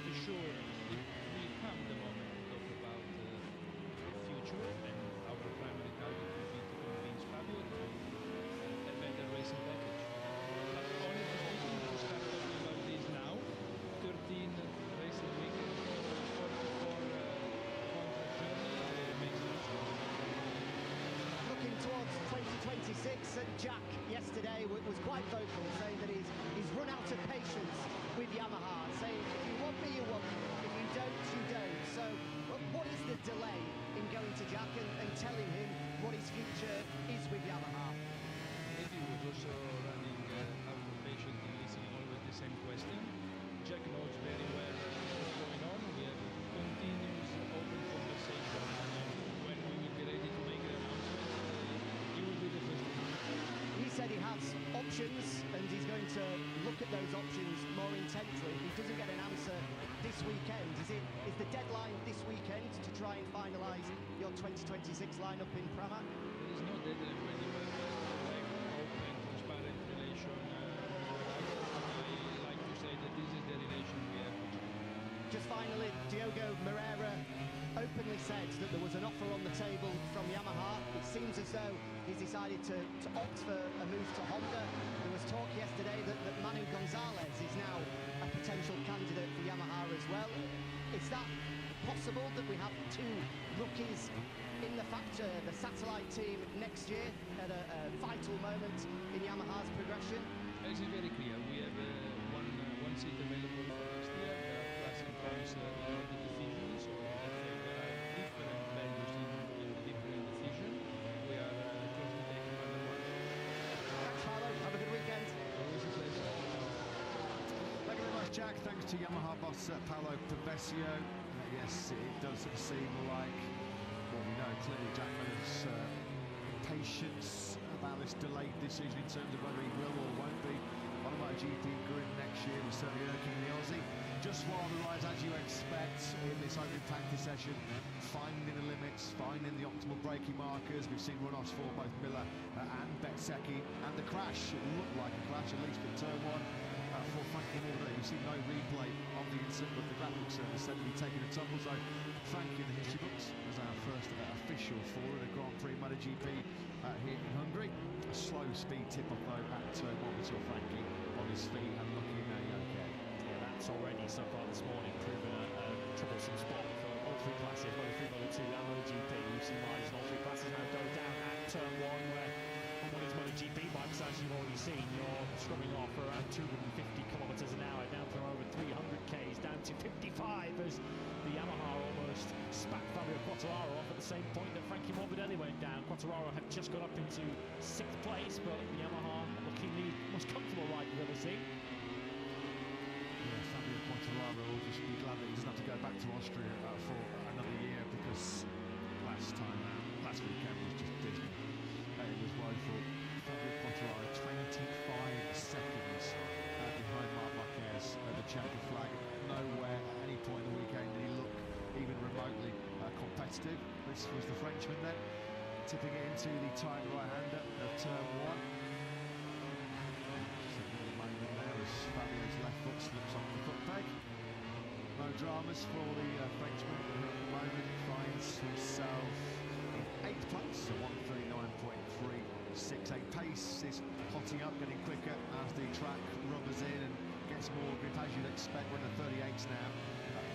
[SPEAKER 5] For sure, it will come the moment to talk about the future, and our primary target will be to convince Fabio to a better racing package. But honestly speaking, to start talking about this now, 13 racing weekends, 44 contract journey makes no sense.
[SPEAKER 3] Looking towards 2026, Jack yesterday was quite vocal, saying that he's run out of patience with Yamaha, saying if you want me, you want me, if you don't, you don't. So what is the delay in going to Jack and telling him what his future is with Yamaha?
[SPEAKER 5] Maybe he was also running out of patience and listening always the same question. Jack knows very well what's going on. We have continuous open conversation. When we will be ready to make the announcement, he will be the first to know.
[SPEAKER 3] He said he has options and he's going to look at those options more intently. If he doesn't get an answer this weekend, is the deadline this weekend to try and finalise your 2026 lineup in Prama?
[SPEAKER 5] There is no deadline when you have like open, transparent relation with the riders. I like to say that this is the relation we have.
[SPEAKER 3] Just finally, Diogo Moreira openly said that there was an offer on the table from Yamaha. It seems as though he's decided to opt for a move to Honda. There was talk yesterday that Manu Gonzalez is now a potential candidate for Yamaha as well. Is that possible, that we have two rookies in the factor, the satellite team next year at a vital moment in Yamaha's progression?
[SPEAKER 5] It is very clear. We have one seat available for next year. There are plus and cons in all the decisions, so let's say there are different values in the different decisions. We are close to taking another one.
[SPEAKER 3] Thanks, Paolo. Have a good weekend.
[SPEAKER 5] Always a pleasure.
[SPEAKER 1] Thank you very much, Jack. Thanks to Yamaha boss Paolo Pavesio. Yes, it does seem like, well, we know clearly Jack Miller's impatience about this delayed decision in terms of whether he will or won't be on a MotoGP grid next year was certainly irking the Aussie. Just while the rise, as you expect, in this opening practice session, finding the limits, finding the optimal braking markers. We've seen runoffs for both Miller and Bezzecchi, and the crash, it looked like a crash, at least in turn one, for Frankie Morbidelli. We've seen no replay of the incident, but the graphics certainly said to be taking a tumble. So Frankie in the history books as our first official for the Grand Prix MotoGP here in Hungary. A slow speed tip-off though at turn one. We saw Frankie on his feet and looking okay.
[SPEAKER 2] Yeah, that's already so far this morning proven a troublesome spot for all three classes, Moto3, Moto2 and MotoGP. We've seen riders in all three classes now go down at turn one, where on what is MotoGP bikes, as you've already seen, you're scrubbing off around 250 kilometres an hour, down from over 300 k's, down to 55 as the Yamaha almost spat Fabio Quartararo off at the same point that Frankie Morbidelli went down. Quartararo had just got up into 6th place, but the Yamaha looking the most comfortable ride we've ever seen.
[SPEAKER 1] Yeah, Fabio Quartararo will just be glad that he doesn't have to go back to Austria for another year, because last weekend was just dismal. It was woeful. Fabio Quartararo 25 seconds behind Marc Marquez at the checkered flag. Nowhere at any point in the weekend did he look even remotely competitive. This was the Frenchman then, tipping it into the tight right-hander of turn one. Significant moment there as Fabio's left foot slips off the foot peg. No dramas for the Frenchman, who at the moment finds himself in 8th place, so 139.368. Pace is hotting up, getting quicker as the track rubbers in and gets more grip, as you'd expect when the 38s now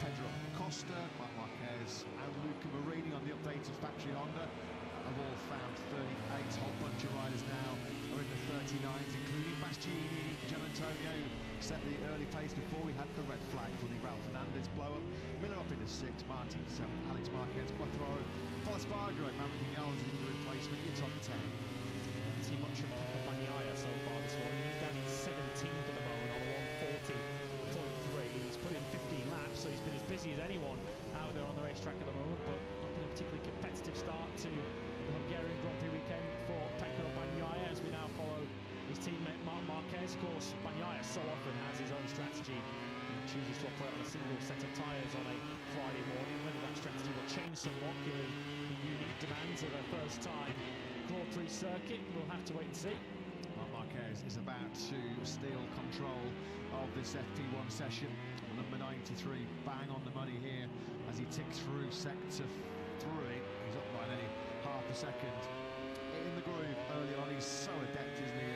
[SPEAKER 1] Pedro Costa, Marc Marquez and Luca Marini on the updated factory Honda have all found 38. Whole bunch of riders now are in the 39s, including Bastianini, Gianantonio, who set the early pace before we had the red flag for the Ralph Fernandez blow-up. Miller up into 6, Martin 7, Alex Marquez, Quattro, Paul Espargaro, Maverick Vinales is the replacement, your top 10.
[SPEAKER 2] Haven't seen much from Bagnaia so far this morning. He's down in 17th at the moment on a 140.3. He's put in 15 laps, so he's been as busy as anyone out there on the racetrack at the moment, but not been a particularly competitive start to the Hungarian Grand Prix weekend for Pecco Bagnaia as we now follow his teammate Marc Marquez. Of course, Bagnaia so often has his own strategy. He chooses to operate on a single set of tyres on a Friday morning. Whether that strategy will change somewhat given the unique demands of a first-time Grand Prix circuit, we'll have to wait and see.
[SPEAKER 1] Marc Marquez is about to steal control of this FP1 session. Number 93, bang on the money here as he ticks through sector 3. He's up by nearly half a second. In the groove early on, he's so adept, isn't he,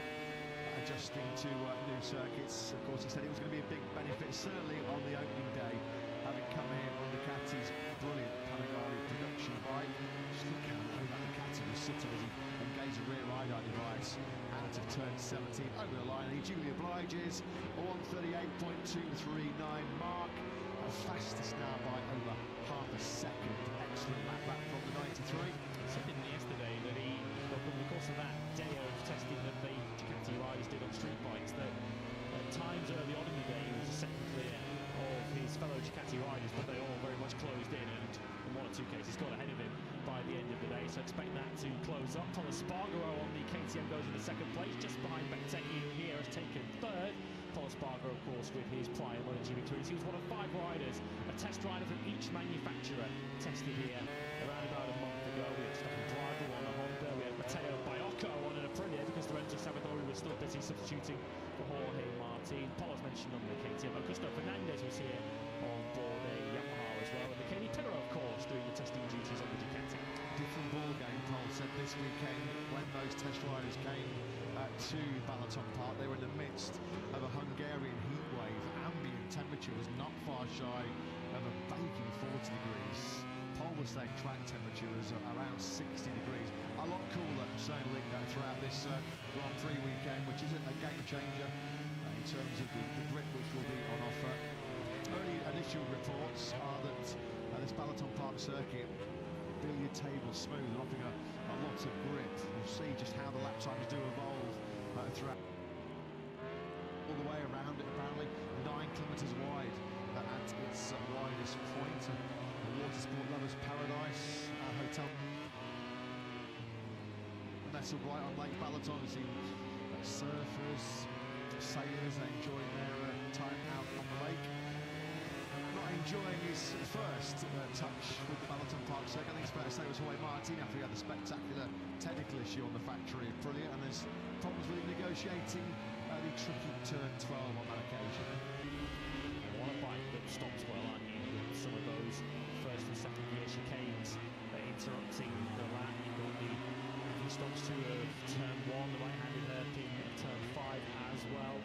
[SPEAKER 1] at adjusting to new circuits. Of course, he said it was going to be a big benefit, certainly on the opening day, having come here on Ducati's brilliant Panigale production bike. Just look how low that Ducati was sitting as he engaged the rear radar device out of turn 17 over the line. He duly obliges a 138.239 mark, the fastest now by over half a second. Excellent lap back from the 93.
[SPEAKER 2] Said in yesterday that he, over the course of that day of testing that the Ducati riders did on street bikes, that at times early on in the day he was a second clear of his fellow Ducati riders, but they all very much closed in, and in one or two cases got ahead of him by the end of the day. So expect that to close up. Paul Espargaro on the KTM goes into second place, just behind Bezzecchi, who here has taken third. Paul Espargaro, of course, with his prior MotoGP victories. He was one of 5 riders, a test rider from each manufacturer tested here around about a month ago. We had Stefan Bradl on a Honda, we had Matteo Biocco on an Aprilia because Lorenzo Savadori was still busy substituting for Jorge Martin. Paul was mentioned on the KTM. Augusto Fernandez was here on board a Yamaha as well. And Michele Pirro, of course, doing the testing duties on the Ducati.
[SPEAKER 1] Different ball game, Paul said this weekend when those test riders came to Balaton Park. They were in the midst of a Hungarian heat wave. Ambient temperature was not far shy of a baking 40 degrees. Paul was saying track temperature was around 60 degrees. A lot cooler, certainly, throughout this Grand Prix weekend, which is a game changer in terms of the grip which will be on offer. Early initial reports are that this Balaton Park circuit, billiard table smooth, and offering a lot of grip. We'll see just how the lap times do evolve throughout all the way around it. Apparently 9 kilometres wide at its widest point. A water sport lovers paradise hotel nestled right on Lake Balaton. We've seen surfers, sailors enjoying their time out on the lake. Not enjoying his first touch with the Balaton Park circuit. I think it's fair to say it was Jorge Martin after he had the spectacular technical issue on the factory Aprilia, and there's problems with him negotiating the tricky turn 12 on that occasion.
[SPEAKER 2] What a bike that stops well, aren't you? With some of those first and second gear chicanes interrupting the lap. You've got the stops to turn 1, the right-handed hairpin at turn 5 as well.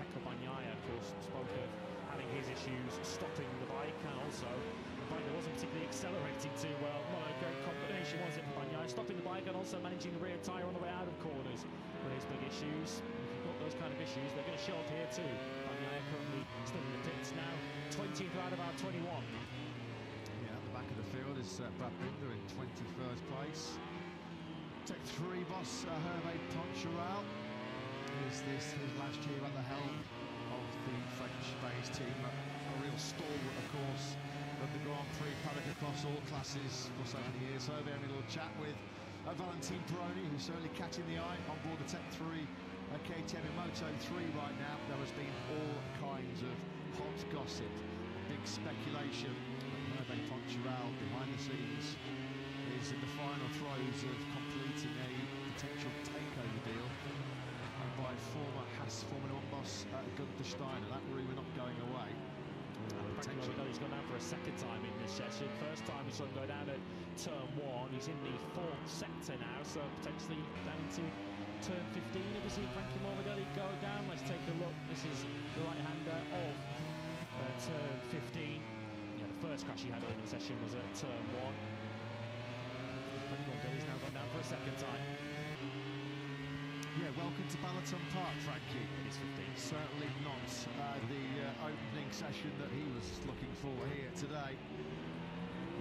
[SPEAKER 2] Pecco Bagnaia, of course, spoke of having his issues stopping the bike, and also the bike that wasn't particularly accelerating too well. Not a great combination, was it, for Bagnaia? Stopping the bike and also managing the rear tyre on the way out of corners were his big issues. If you've got those kind of issues, they're going to show up here too. Bagnaia currently still in the pits now, 20th out of our 21.
[SPEAKER 1] Yeah, at the back of the field is Brad Binder in 21st place. Tech 3 boss Hervé Poncharal. Is this his last year at the helm of the French-based team? A real stalwart, of course, of the Grand Prix paddock across all classes for so many years. So having a little chat with Valentine Peroni, who's certainly catching the eye on board the Tech 3 KTM in Moto 3 right now. There has been all kinds of hot gossip, big speculation. Hervé Poncharal, behind the scenes, is in the final throes of completing a potential takeover deal by former Haas Formula 1 boss Gunther Steiner. That rumour not going away.
[SPEAKER 2] He's gone down for a second time in this session. First time we saw him go down at turn 1. He's in the 4th sector now, so potentially down into turn 15. If we see Frankie Morbidelli go down, let's take a look. This is the right-hander of turn 15. Yeah, the first crash he had early in the session was at turn 1. He's now gone down for a second time.
[SPEAKER 1] Yeah, welcome to Balaton Park, Frankie.
[SPEAKER 2] It is 15.
[SPEAKER 1] Certainly not the opening session that he was looking for here today.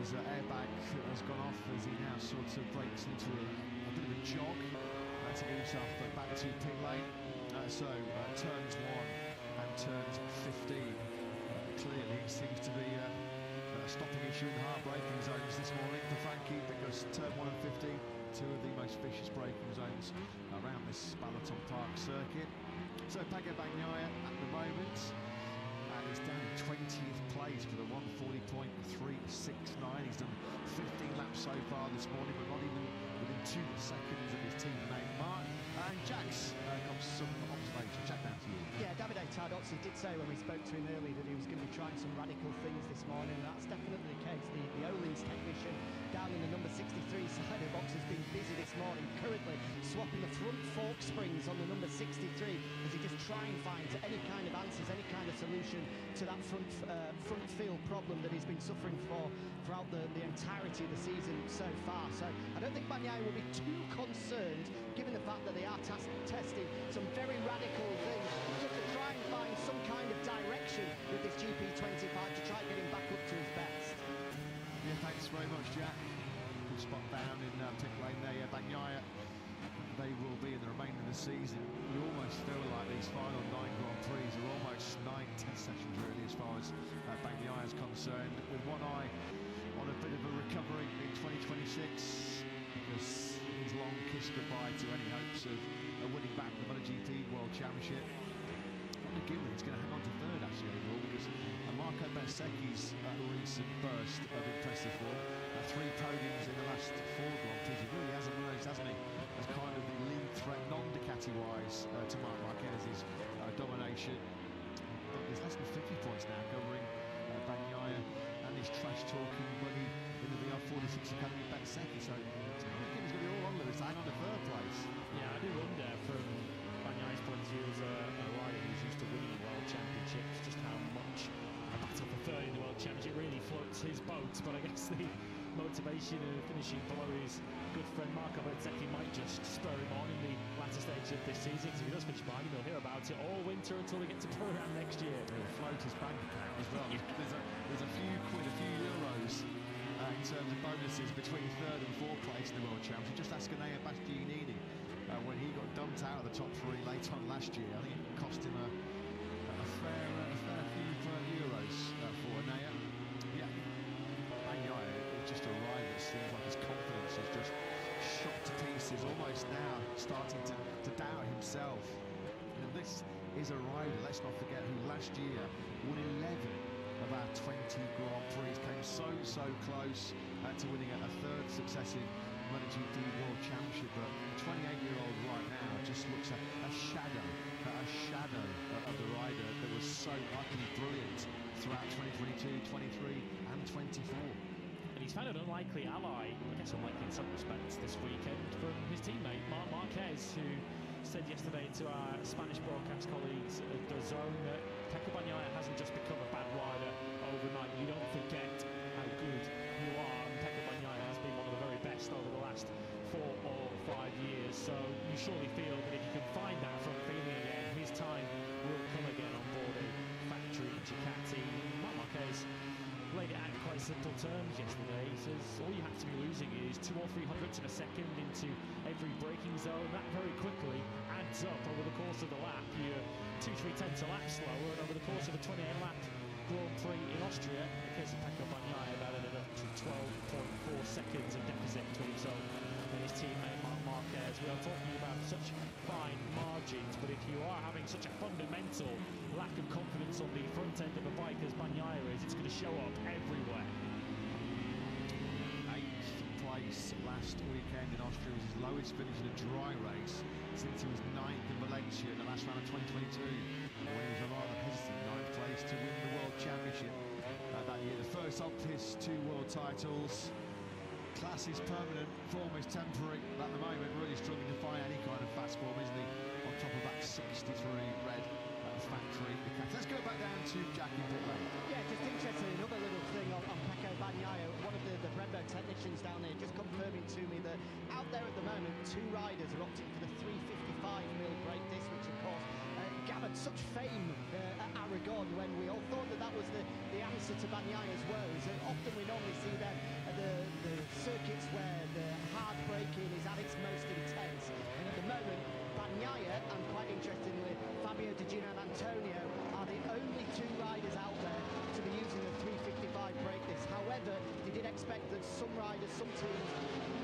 [SPEAKER 1] His airbag has gone off as he now sort of breaks into a bit of a jog to get himself back to pit lane. Turns 1 and turns 15. Clearly it seems to be a stopping issue in the hard braking zones this morning for Frankie, because turn 1 and 15, two of the most vicious braking zones around this Balaton Park circuit. So Pago Bagnaia at the moment, and he's down in 20th place with a 140.369. He's done 15 laps so far this morning, but not even within 2 seconds of his teammate Mark. And Jack's got some observations. Jack, down to you.
[SPEAKER 3] Yeah, Davide Tardozzi did say when we spoke to him earlier that he was going to be trying some radical things this morning, and that's definitely the case. The Öhlins technician down in the number 63 side of the box has been busy this morning, currently swapping the front fork springs on the number 63 as he just try and find any kind of answers, any kind of solution to that front field problem that he's been suffering throughout the entirety of the season so far. So I don't think Bagnaia will be too concerned, given the fact that they are testing some very radical things, just to try and find some kind of direction with this GP25 to try and get him back up to his best.
[SPEAKER 1] Yeah, thanks very much, Jack. Good spot down in pit lane there. Yeah, Bagnaia, they will be in the remainder of the season. You almost feel like these final 9 Grand Prix are almost 9 test sessions, really, as far as Bagnaia is concerned, with one eye on a bit of a recovery in 2026, because he's long kissed goodbye to any hopes of winning back the MotoGP World Championship. Given he's going to hang on to third, actually, overall, because Marco Bezzecchi's recent burst of impressive form, 3 podiums in the last 4 Grand Prix, he really has emerged, hasn't he, as kind of the lead threat, non-Ducati-wise, to Marc Marquez's domination. But there's less than 50 points now covering Bagnaia and his trash-talking buddy in the VR46 Academy, Bezzecchi, so he's going to be all on Lewis to hang on to third place.
[SPEAKER 2] Yeah, I do wonder from Bagnaia's point of view as a rider who's used to winning World Championships, just how much a battle for third in the World Championship really floats his boat. But I guess the motivation of finishing below his good friend Marco Bezzecchi might just spur him on in the latter stage of this season, because if he does finish behind him, he'll hear about it all winter until we get to Pro-Am next year.
[SPEAKER 1] He'll float his bank account as well. There's a few quid, a few euros in terms of bonuses between third and fourth place in the World Championship. Just ask Enea Bastianini when he got dumped out of the top 3 late on last year. I think it cost him a fair few euros for Enea. Yeah, Bagnaia is just a rider that seems like his confidence is just shot to pieces, almost now starting to doubt himself. And this is a rider, let's not forget, who last year won 11 of our 20 Grand Prix, came so close to winning a 3rd successive MotoGP World Championship, but the 28-year-old right now just looks a shadow of the rider that was so utterly brilliant throughout 2022, 23 and 24.
[SPEAKER 2] And he's found an unlikely ally, I guess unlikely in some respects, this weekend from his teammate Marc Marquez, who said yesterday to our Spanish broadcast colleagues at DAZN that Pecco Bagnaia hasn't just become a bad rider overnight. You don't forget how good you are, and Pecco Bagnaia has been one of the very best over the last 4 or 5 years. So you surely feel that if you can find that front feeling again, his time will come again on board a factory Ducati. Marc Marquez laid it out in quite simple terms yesterday. He says all you have to be losing is 2 or 3 hundredths of a second into every braking zone. That very quickly adds up over the course of the lap. You're 2-3 tenths a lap slower, and over the course of a 28-lap Grand Prix in Austria, in the case of Pecco Bagnaia, that added up to 12.4 seconds of deficit between himself and his teammate Marc Marquez. We are talking about such fine margins, but if you are having such a fundamental lack of confidence on the front end of a bike as Bagnaia is, it's going to show up everywhere.
[SPEAKER 1] 8th place last weekend in Austria was his lowest finish in a dry race since he was 9th in Valencia in the last round of 2022, when he was a rather hesitant 9th place to win the World Championship that year. The first of his 2 world titles. Class is permanent, form is temporary. At the moment, really struggling to find any kind of fast form, isn't he? On top of that 63 red factory Ducati. Let's go back down to Jack in pit lane.
[SPEAKER 3] Yeah, just interesting, another little thing on Pecco Bagnaia, one of the Brembo technicians down there, just confirming to me that out there at the moment, 2 riders are opting for the 355mm brake disc, which of course gathered such fame at Aragon when we all thought that was the answer to Bagnaia's woes. And often we normally see them at the circuits where the hard braking is at its most intense. And at the moment, Bagnaia, and quite interestingly, Fabio Di Gino and Antonio are the only 2 riders out there to be using the 355 brake disc. However, they did expect that some riders, some teams,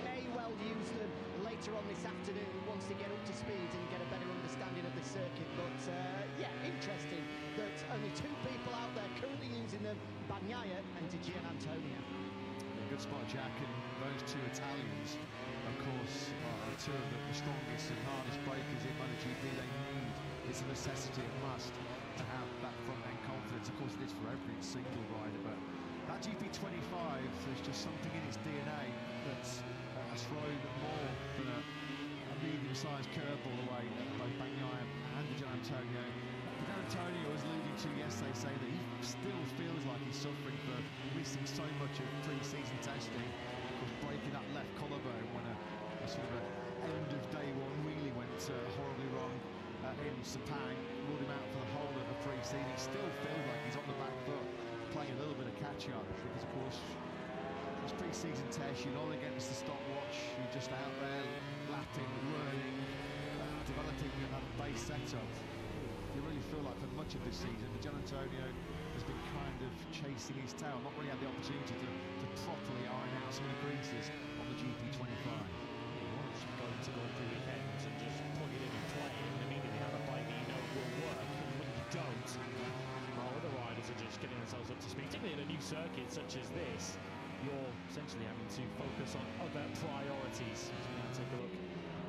[SPEAKER 3] may well use them later on this afternoon once they get up to speed and get a better understanding of the circuit. But yeah, interesting that only 2 people out there currently using them, Bagnaia and Di Gino and Antonio.
[SPEAKER 1] Good spot, Jack, and those 2 Italians, of course, are 2 of the strongest and hardest brakers in MotoGP. They need, it's a necessity, a must, to have that front-end confidence. Of course, it is for every single rider, but that GP25, there's just something in its DNA that's thrown more than a medium-sized curveball away at both Bagnaia and Di Antonio. Di Antonio was alluding to yesterday, saying that he still feels like he's suffering for missing so much of pre-season testing, of course breaking that left collarbone when a sort of end of day one really went horribly wrong in Sepang, ruled him out for the whole of the pre-season. He still feels like he's on the back foot, playing a little bit of catch-up, because of course this pre-season test, you're not against the stopwatch, you're just out there lapping, learning, developing a base setup. You really feel like for much of this season, Di Antonio has been kind of chasing his tail, not really had the opportunity to properly iron out some of the creases on the GP25.
[SPEAKER 2] He wants to go into Grand Prix weekends and just plug it in and play it and immediately have a bike that you know will work. And when you don't, while other riders are just getting themselves up to speed, particularly in a new circuit such as this, you're essentially having to focus on other priorities. So we're going to take a look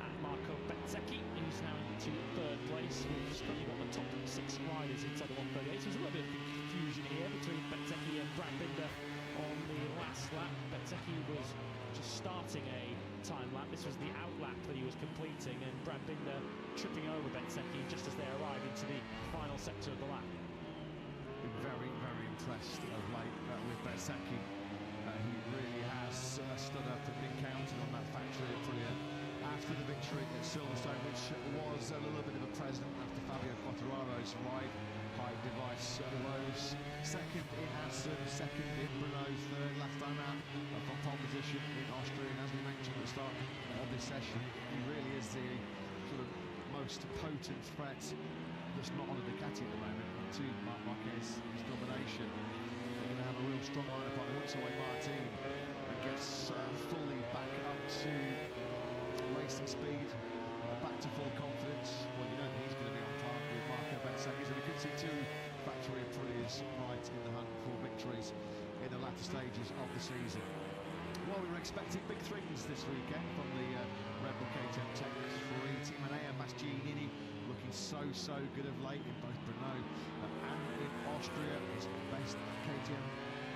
[SPEAKER 2] at Marco Bezzecchi, who's now into 3rd place. We've just currently got the top 6 riders inside the 138. So there's a little bit of confusion here between Bezzecchi and Brad Binder on the last lap. Bezzecchi was just starting a time lap. This was the out lap that he was completing, and Brad Binder tripping over Bezzecchi just as they arrived into the final sector of the lap.
[SPEAKER 1] Been very, very impressed of late with Bezzecchi. He really has stood up and been counted on that factory Aprilia after the victory at Silverstone, which was a little bit of a present after Fabio Quartararo's ride height device woes. 2nd in Assen, 2nd in Brno, 3rd last time out from pole position in Austria. And as we mentioned at the start of this session, he really is the sort of most potent threat that's not on the Ducati at the moment to Marc Marquez's domination. They're going to have a real strong lineup on once away Martin and gets fully back up to racing speed, back to full confidence. Well, you know that he's going to be on par with Marco Bezzecchi, so we could see 2 factory Aprilias right in the hunt for victories in the latter stages of the season. Well, we were expecting big things this weekend from the Red Bull KTM Tech 3 team, and Mascinini looking so good of late in both Brno and in Austria. His best KTM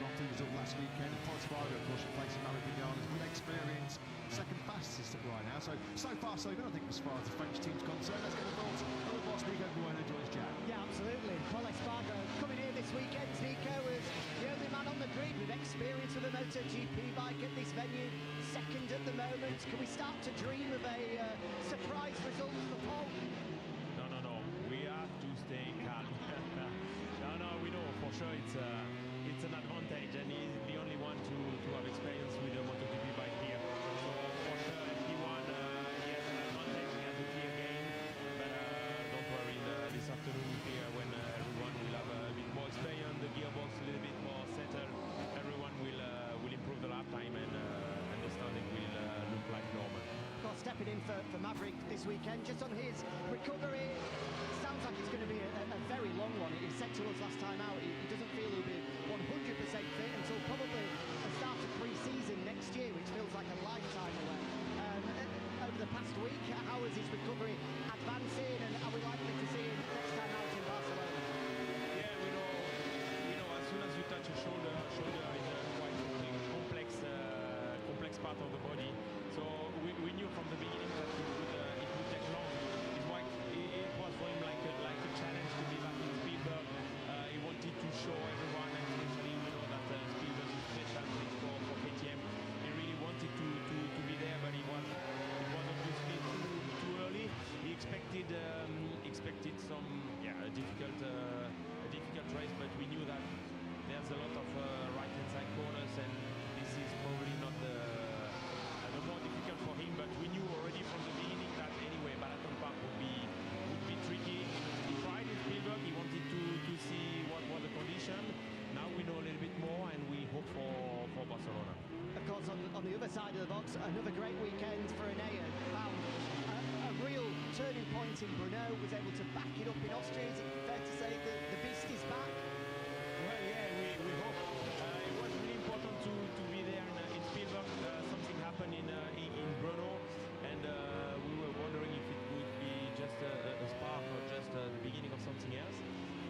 [SPEAKER 1] Grand Prix result last weekend. And Portugal, of course, replacing Mario Vinales with experience, 2nd fastest right now. So far so good, I think, as far as the French team's concerned. Let's get the thoughts of the boss, Nico Bueno, joins Jack.
[SPEAKER 3] Yeah, absolutely. Paul Espargaro coming here this weekend. Nico was the only man on the grid with experience with a MotoGP bike at this venue. 2nd at the moment. Can we start to dream of a surprise result for Paul?
[SPEAKER 6] No. We have to stay calm. No, we know for sure it's an advantage, and he's the only one to have experience with a MotoGP bike here. So for sure, he won. He has an advantage. He has a clear game. But don't worry, this afternoon here, when everyone will have a bit more experience, the gearbox a little bit more settled, everyone will improve the lap time, and the standing will look like normal.
[SPEAKER 3] Well, stepping in for Maverick this weekend, just on his recovery, it sounds like it's going to be a very long one. He said to us last time out, he doesn't feel he'll be 100% fit until probably the start of pre-season next year, which feels like a lifetime away. Over the past week, how is his recovery advancing, and are we likely to see him next time out in Barcelona?
[SPEAKER 6] Yeah, we know as soon as you touch a shoulder is a quite complex part of the body. So we knew from the beginning that it would take long. It was for him like a challenge to be back in has a lot of right-hand side corners, and this is probably not the more difficult for him. But we knew already from the beginning that anyway, Balaton Park would be tricky. He tried in Spielberg. He wanted to see what was the condition. Now we know a little bit more, and we hope for Barcelona.
[SPEAKER 3] Of course, on the other side of the box, another great weekend for Enea. Found a real turning point in Brno, was able to back it up in Austria. Is it fair to say that the beast is back?
[SPEAKER 6] Well, yeah, we hope. It was really important to be there in Spielberg. Something happened in Brno, and we were wondering if it would be just a spark or just the beginning of something else.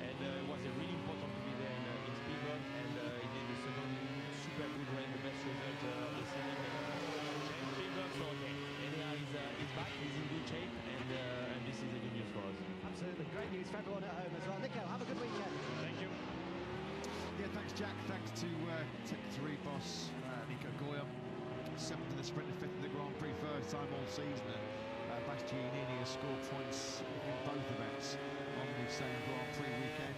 [SPEAKER 6] And it was really important to be there in Spielberg, and he did the second super good race, the best result of the season in Spielberg. So okay, Enea is back, he's in good shape, and this is a good news for us.
[SPEAKER 3] Absolutely, great news for everyone at home as well. Nico, have a good weekend.
[SPEAKER 6] Thank you.
[SPEAKER 1] Yeah, thanks, Jack. Thanks to Tech 3 boss Nico Goya. 7th in the sprint and 5th in the Grand Prix, first time all season. And Bastianini has scored points in both events on the same Grand Prix weekend.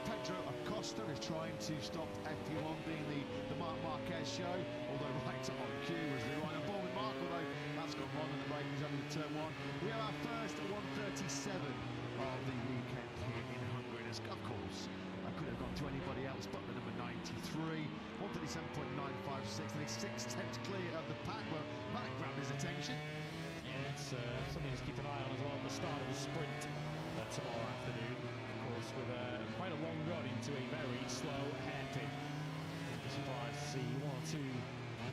[SPEAKER 1] Pedro Acosta is trying to stop FP1 being the Marc Marquez show, although right on cue was the Ryan Ball with Marc, although that's gone wrong and the break is only the turn one. We have our first 137 of the weekend here in Hungary. And of course, I could have gone to anybody else but the number 93, 137.956, and he's 6/10 clear of the pack, but that grabbed his attention.
[SPEAKER 2] Yeah, it's something to keep an eye on as well at the start of the sprint tomorrow afternoon. Of course, with quite a long run into a very slow hairpin. Wouldn't be surprised to see one or two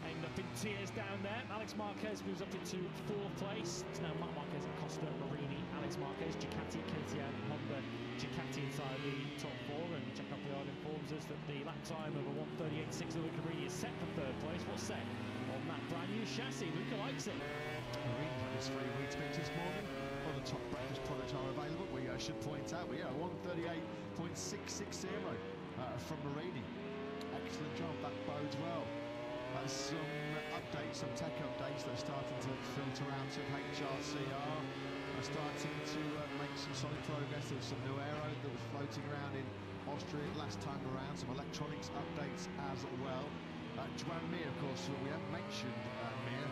[SPEAKER 2] end up in tears down there. Alex Marquez moves up into 4th place. It's now Marc Marquez, Acosta, Marini, Alex Marquez, Ducati, KTM, Honda, Ducati inside the top 4. And Jack Appleyard informs us that the lap time of a 1:38.6 of Marini is set for 3rd place. What's set on that brand new chassis? Luca likes it.
[SPEAKER 1] Marini had his 3 weeks bench this morning. Other top breakfast products are available. We should point out, 1:38.660 from Marini. Excellent job, that bodes well. Some updates, some tech updates that are starting to filter out of HRCR. Are starting to make some solid progress. There was some new aero that was floating around in Austria last time around. Some electronics updates as well. Joan Mir, of course, we haven't mentioned Mir,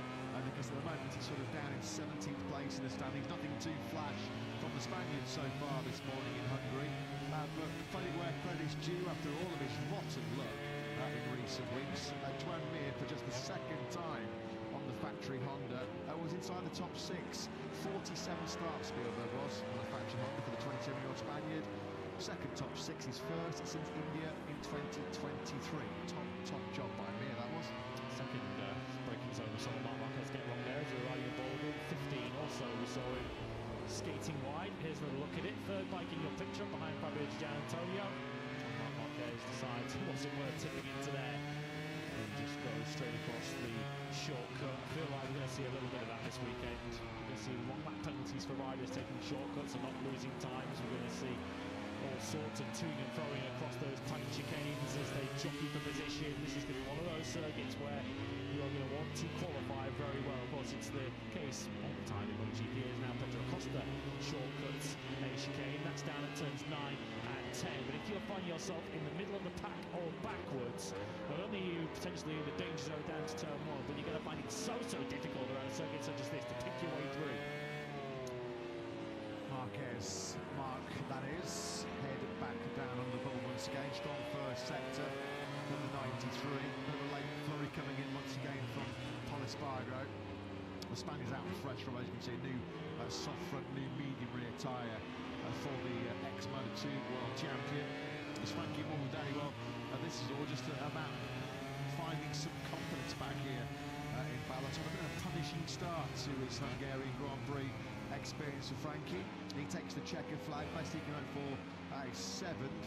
[SPEAKER 1] because at the moment he's sort of down in 17th place in the standings. Nothing too flash from the Spaniards so far this morning in Hungary. But credit where credit's due after all of his rotten luck in recent weeks. Joan Mir, for just the 2nd time on the factory Honda, was inside the top 6. 47 starts Spielberg was on the factory Honda for the 27-year-old Spaniard. 2nd top 6, his first since India in 2023. Top job by Mir, that was.
[SPEAKER 2] 2nd braking zone, we saw Marc Marquez get wrong there as we were riding the ball. 15 also, we saw him skating wide. Here's another look at it. 3rd biking your picture behind Fabio Gian Antonio. Marc Marquez decides it wasn't worth tipping into there and just goes straight across the shortcut. I feel like we're going to see a little bit of that this weekend. We're going to see long lap penalties for riders taking shortcuts and not losing times. We're going to see all sorts of toing and throwing across those tight chicanes as they jockey for position. This is going to be one of those circuits where you are going to want to qualify very well. Of course, it's the case all the time in MotoGP. Is now Pedro Acosta shortcuts a chicane. That's down at turns 9 and 10. But if you'll find yourself in the middle of the pack or backwards, not only are you potentially in the danger zone down to turn 1, but you're going to find it so difficult around a circuit such as this to pick your way through.
[SPEAKER 1] Marquez, Mark, that is, head back down on the ball once again. Strong first sector from the 93. Another late flurry coming in once again from Polispargo. The Spaniard's out and fresh from, as you can see, a new soft front, new medium rear tyre for the ex-Moto2 world champion. It's Frankie Morgadani. Well, this is all just about finding some confidence back here in Balaton. A bit of a punishing start to his Hungarian Grand Prix experience for Frankie. He takes the checkered flag, best he can hope for a 7th.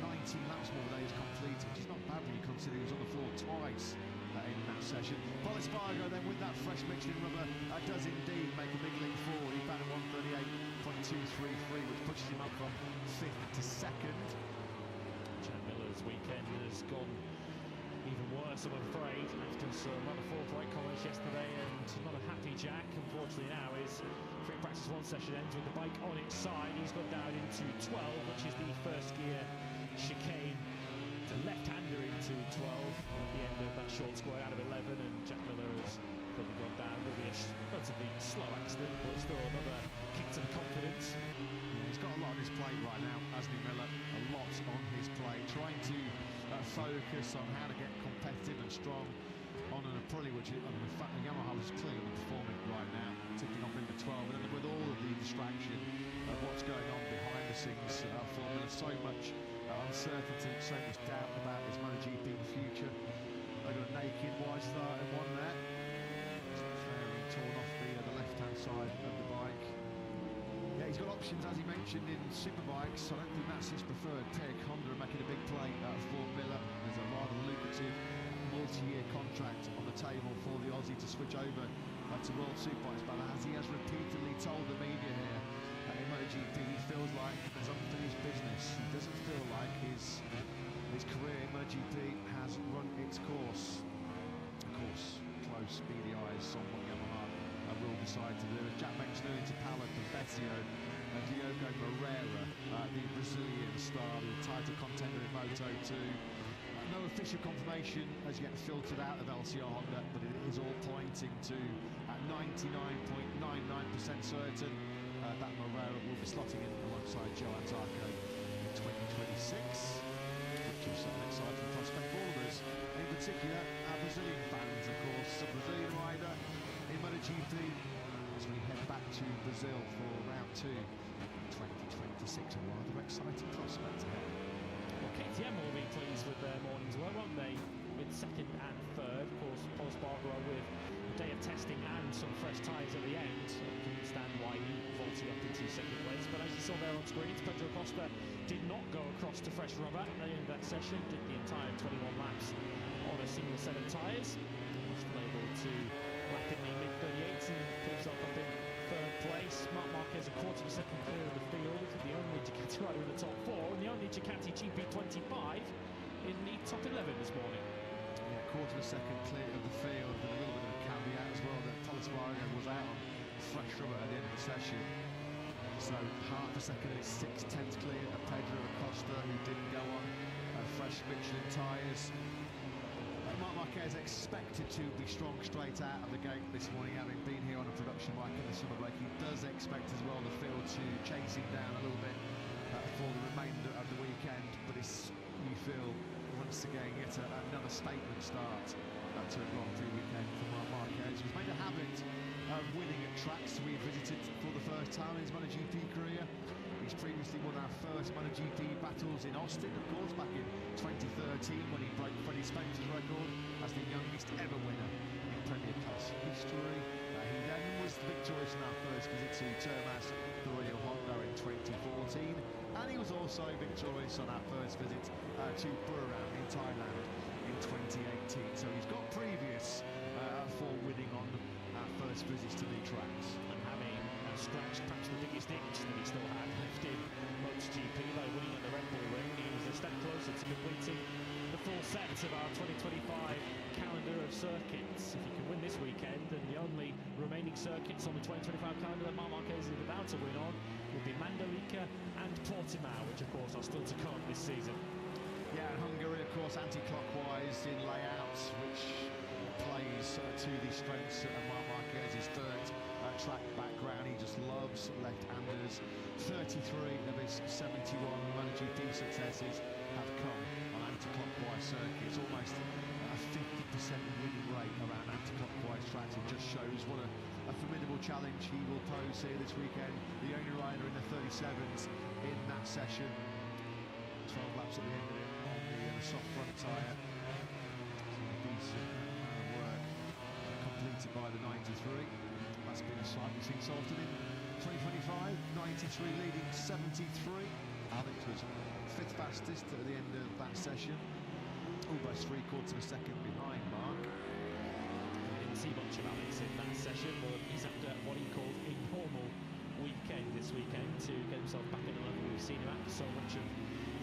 [SPEAKER 1] 19 laps more than he's completed, which is not bad when you consider he was on the floor twice in that session. Polispargo then with that fresh mixed in rubber does indeed make a big leap forward. He found a 1:38.233, which pushes him up from 5th to 2nd.
[SPEAKER 2] Chad Miller's weekend has gone even worse, I'm afraid, after some rather forthright comments yesterday, and not a happy Jack. Unfortunately now his free practice 1 session ends with the bike on its side. He's got down into 12, which is the 1st gear chicane a left-hander into 12 at the end of that short square out of 11, and Jack Miller has probably gone down. Will be a relatively slow accident, but still another kick to the confidence.
[SPEAKER 1] Yeah, he's got a lot on his plate right now, hasn't he, Miller? A lot on his plate, trying to focus on how to get competitive and strong on an Aprilia, which in fact the Yamaha was clearly underperforming right now, ticking off into 12, and then with all of the distraction of what's going on behind the scenes for Miller, so much uncertainty, so much doubt about his MotoGP future. They got a naked wide start in one there, fairly torn off the left-hand side of the bike. Yeah, he's got options, as he mentioned, in superbikes. I don't think that's his preferred pick. Honda are making a big play for Miller. There's a rather lucrative multi-year contract on the table for the Aussie to switch over to World Superbikes. But as he has repeatedly told the media here in MotoGP, he feels like there's unfinished business. He doesn't feel like his career in MotoGP has run its course. Of course, close, beady eyes on what Yamaha will decide to do. As Jack mentioned earlier, to Paolo Competio, Diogo Moreira, the Brazilian star, the title contender in Moto2. No official confirmation as yet filtered out of LCR Honda, but it is all pointing to 99.99% certain that Moreira will be slotting in alongside Joan Zarco in 2026, which is an exciting prospect for all of us, in particular our Brazilian fans, of course. A Brazilian rider in MotoGP as we head back to Brazil for round 2 in 2026. A rather exciting prospect ahead.
[SPEAKER 2] Well, KTM will be pleased with their morning's work, won't they? With second and third, of course, Paul Spargaro with a day of testing and some fresh tyres at the end. So you can understand why he vaulted up into second place. But as you saw there on screens, Pedro Costa did not go across to fresh rubber at the end of that session, did the entire 21 laps on a single set of tyres. Still able to lap in the mid-38s and put himself up in third place. Marc Marquez a quarter of a second clear of the field, the only Ducati rider in the top 4, and the only Ducati GP25 in the top 11 this morning.
[SPEAKER 1] Yeah, quarter of a second clear of the field, and a little bit of a caveat as well that Paul Spargaro was out on fresh rubber at the end of the session. So half a second and 6/10 clear of Pedro Acosta, who didn't go on fresh Michelin tyres. Marc Marquez expected to be strong straight out of the gate this morning, having been here on a production bike in the summer break. He does expect as well the field to chase him down a little bit for the remainder of the weekend, but you feel once again yet another statement start to a Grand Prix weekend for Marc Marquez, who's made a habit of winning at tracks we visited for the first time in his MotoGP career. He's previously won our first MotoGP battles in Austin, of course, back in 2013 when he broke Freddie Spencer's record as the youngest ever winner in Premier Class history. He then was victorious in our first visit to Termas Royal Honda in 2014, and he was also victorious on our first visit to Buriram in Thailand in 2018. So he's got previous for winning on our first visits to the tracks.
[SPEAKER 2] And having scratched perhaps the biggest itch that he still had left in MotoGP by winning at the Red Bull Ring, he was a step closer to completing the full set of our 2025 calendar of circuits. If he can win this weekend, then the only remaining circuits on the 2025 calendar that Marc Marquez is about to win on will be Mandalika and Portimao, which of course are still to come this season.
[SPEAKER 1] Yeah, and Hungary, of course, anti-clockwise in layouts, which plays to the strengths of Marc Marquez's third track background. He just loves left-handers. 33 of his 71 MotoGP successes have come on anti-clockwise circuits. Almost a 50% winning rate around anti-clockwise tracks. It just shows what a formidable challenge he will pose here this weekend. The only rider in the 37s in that session. 12 laps at the end of it on the soft front tyre. Decent work completed by the 93. That's been a sight we've seen so often in 2025. 93 leading 73. Alex was fifth fastest at the end of that session. Almost 3/4 of a second behind Mark.
[SPEAKER 2] We didn't see much of Alex in that session, but he's after what he called a normal weekend this weekend to get himself back at the level we've seen him at for so much of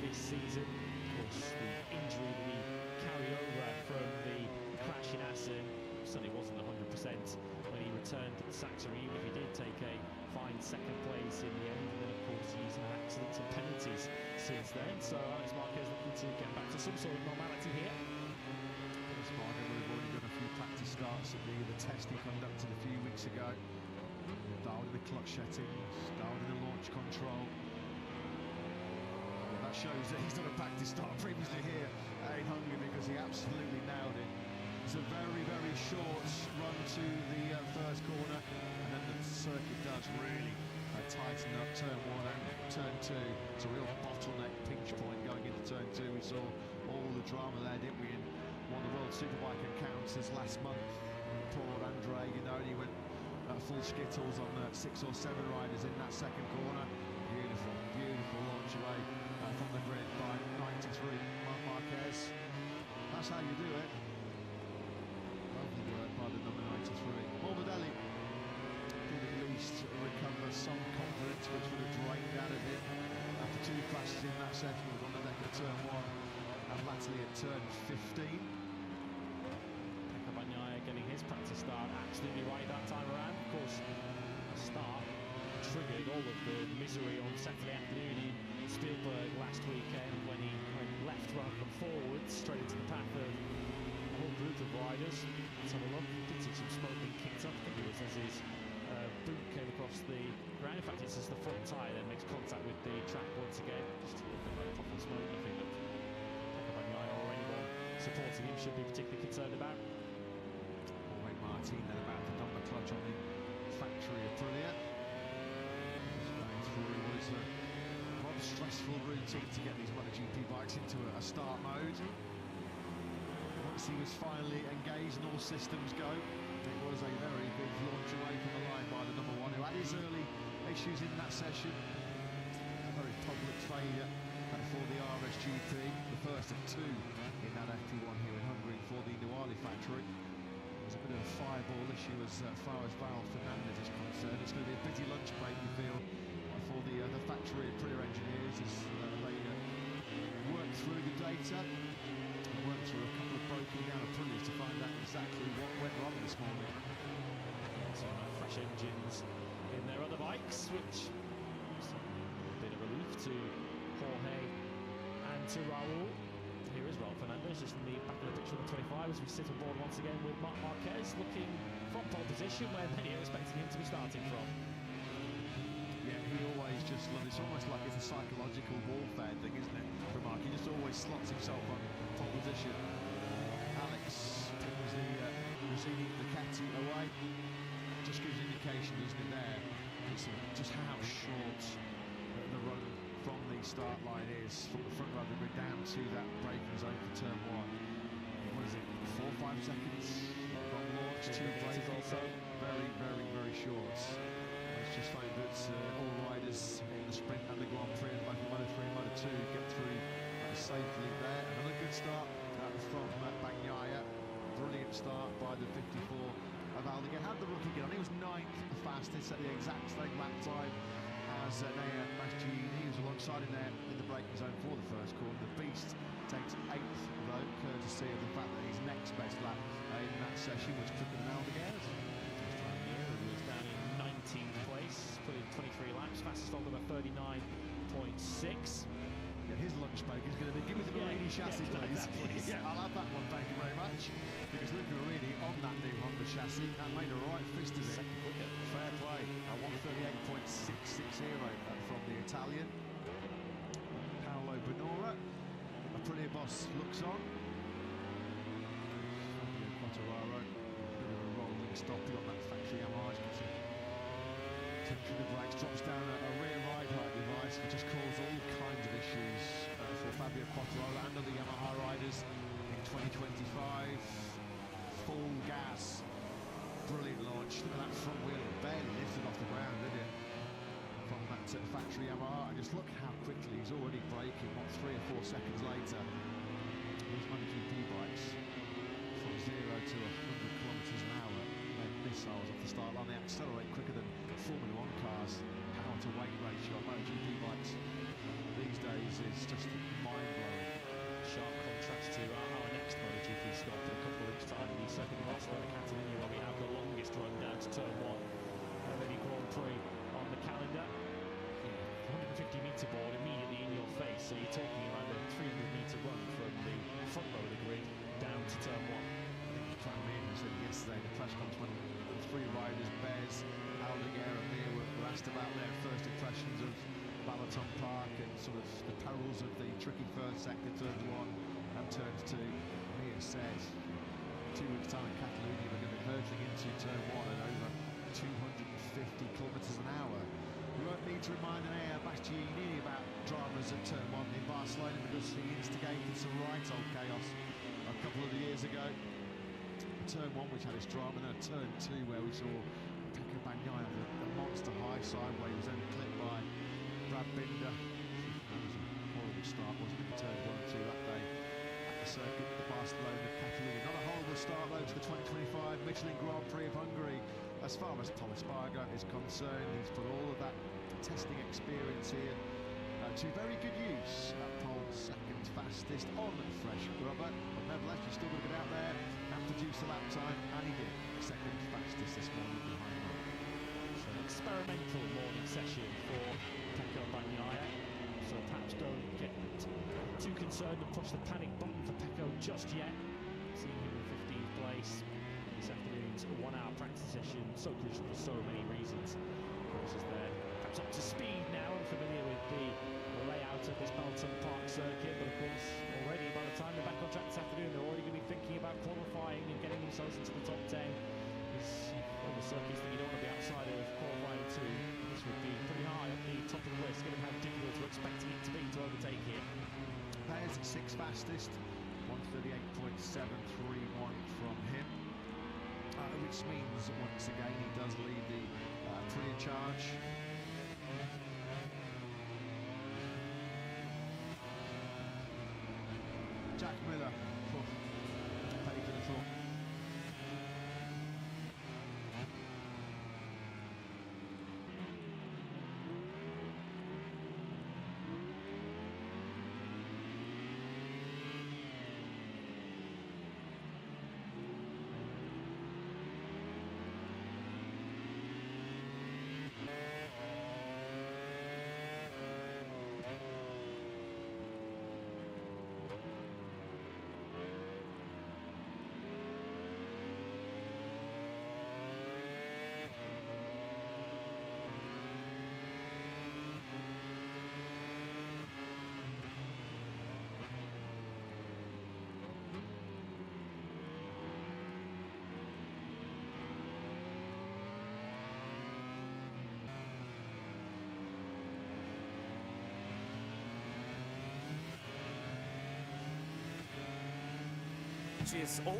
[SPEAKER 2] this season. Of course, the injury that he carried over from the crash in Assen certainly wasn't 100% when he returned to the Saxon, even if he did take a find second place in the end, and then of course he's had accidents and penalties since then. So Alex Marquez looking to get back to some sort of normality here.
[SPEAKER 1] Spargo would have already done a few practice starts at the test he conducted a few weeks ago. Dialed in the clutch settings, dialed in the launch control. Yeah, that shows that he's done a practice start previously here in Hungary, because he absolutely nailed it. It's a very, very short run to the first corner, and then the circuit does really tighten up turn 1 and turn 2. It's a real bottleneck pinch point going into turn 2. We saw all the drama there, didn't we, in one of the World Superbike encounters last month. Poor Andre, you know, he went full skittles on 6 or 7 riders in that second corner. Beautiful, beautiful launch away from the grid by 93 Marc Marquez. That's how you do it. Lovely work by the number 93. Morbidelli did at least recover some confidence, which would have drained out of him after 2 crashes in that session. He was on the deck of turn 1 and latterly at turn 15.
[SPEAKER 2] Getting his practice start absolutely right that time around. Of course, the start triggered all of the misery on Saturday afternoon in Spielberg last weekend, when he went left rather than forwards, straight into the path of a whole group of riders. Let's have a look. Did see some smoke being kicked up. I think it was as his boot came across the ground. In fact, it's as the front tyre then makes contact with the track once again. Just a little bit like puff and smoke. Nothing that Pecco or anyone supporting him should be particularly concerned about.
[SPEAKER 1] Martin then about to dump the clutch on the factory Aprilia. Going through what is a rather stressful routine to get these MotoGP bikes into a start mode. Once he was finally engaged and all systems go, it was a very big launch away from the line by the number 1, who had his early issues in that session. A very public failure for the RSGP, the first of 2 in that FP1 here in Hungary for the Nuali factory. There's a bit of a fireball issue as far as Val Fernandez is concerned. It's going to be a busy lunch break, you feel, for the factory Aprilia engineers as they work through the data and work through a couple of broken down Aprilias to find out exactly what went wrong this morning.
[SPEAKER 2] Some fresh engines in their other bikes, which is a bit of relief to Jorge and to Raul. Here is Raul Fernandez, just in the back of the picture on the 25, as we sit aboard once again with Marc Marquez, looking from pole position where many are expecting him to be starting from.
[SPEAKER 1] Yeah, he always just loves it. It's almost like it's a psychological warfare thing, isn't it, for Marc? He just always slots himself on pole position. Alex pins the receding Ducati away. Just gives an indication, doesn't it, there? It's just how short the run from the start line is, from the front row of the grid down to that braking zone for turn 1. What is it, 4 or 5 seconds from launch to braking? Also very, very, very short. It's just found that all riders in the sprint and the Grand Prix and both the Moto3 and Moto2 get through safely there. Another good start from Bagnaia. Brilliant start by the 54 of Aldeguer. Had the rookie get on. He was 9th fastest at the exact same lap time as Nea Masciini. He was alongside him there in the braking zone for the first corner. The Beast takes 8th though, courtesy of the fact that his next best lap in that session was quicker than Aldeguer's.
[SPEAKER 2] This time here, he was down in 19th place, put in 23 laps, fastest on number 39.6.
[SPEAKER 1] Yeah, his lunch break is going to be, give me the Marini chassis, please. Yeah, I'll have that one, thank you very much. Because Luca Marini on that new Honda chassis and made a right fist of it. Fair play. 138.660 from the Italian. Paolo Bonora. Aprilia boss looks on. Fabio Quartararo. Bit of a rolling stop. He got that factory Yamaha. Tempering the brakes, drops down a rear ride height device, which just caused all kinds of issues for Fabio Quartararo and other Yamaha riders in 2025. Full gas, brilliant launch. Look at that front wheel, it barely lifted off the ground, did it? From that factory Yamaha, and just look how quickly he's already braking. What, 3 or 4 seconds later? These MotoGP bikes, from 0 to 100 kilometers an hour, they're missiles off the start line. They accelerate quicker than Formula 1 cars. Power to weight ratio on MotoGP bikes these days is just mind-blowing.
[SPEAKER 2] Sharp contrast to our next MotoGP stop in a couple of weeks' time in the second Barcelona Catalunya, where we have the longest run down to turn 1 of any Grand Prix on the So you're talking around a 300-metre run from the front row of the grid down to turn 1.
[SPEAKER 1] I think Frank Meehan said yesterday in the press conference when the three riders, Bez, Aldeguer and Mir, were asked about their first impressions of Balaton Park and sort of the perils of the tricky first sector, turns 1 and turns 2. Mir said 2 weeks' time in Catalonia we're going to be hurtling into turn 1 at over 250 kilometres an hour. We won't need to remind an Air Bastianini about dramas at turn 1 in Barcelona because he instigated some right old chaos a couple of years ago. Turn 1 which had its drama, and then turn 2 where we saw Pecco Bagnaia on the monster high side where he was then clipped by Brad Binder. That was a horrible start, wasn't it? Turn 1 and 2 that day at the circuit, the Barcelona Catalonia. Not a horrible start though to the 2025 Michelin Grand Prix of Hungary. As far as Pol Espargaro is concerned, he's put all of that testing experience here to very good use. That pole second fastest on fresh rubber, but nevertheless you've still got to get out there and produce a lap time, and he did. Second fastest this morning behind Mark.
[SPEAKER 2] So an experimental morning session for Pecco Bagnaia. So perhaps don't get too concerned and push the panic button for Pecco just yet. Seeing him in 15th place. This afternoon's 1-hour practice session, so crucial for so many reasons. Of course, is there perhaps up to speed now and familiar with the layout of this Balaton Park circuit, but of course, already by the time they're back on track this afternoon, they're already going to be thinking about qualifying and getting themselves into the top 10. It's all the circuits that you don't want to be outside of qualifying to. This would be pretty high up the top of the list, given how difficult we're expecting it to be to overtake here.
[SPEAKER 1] There's 6th fastest, 138.731 from him. Which means once again he does lead the pre-charge. Jack Miller paid for the thought.
[SPEAKER 7] Is all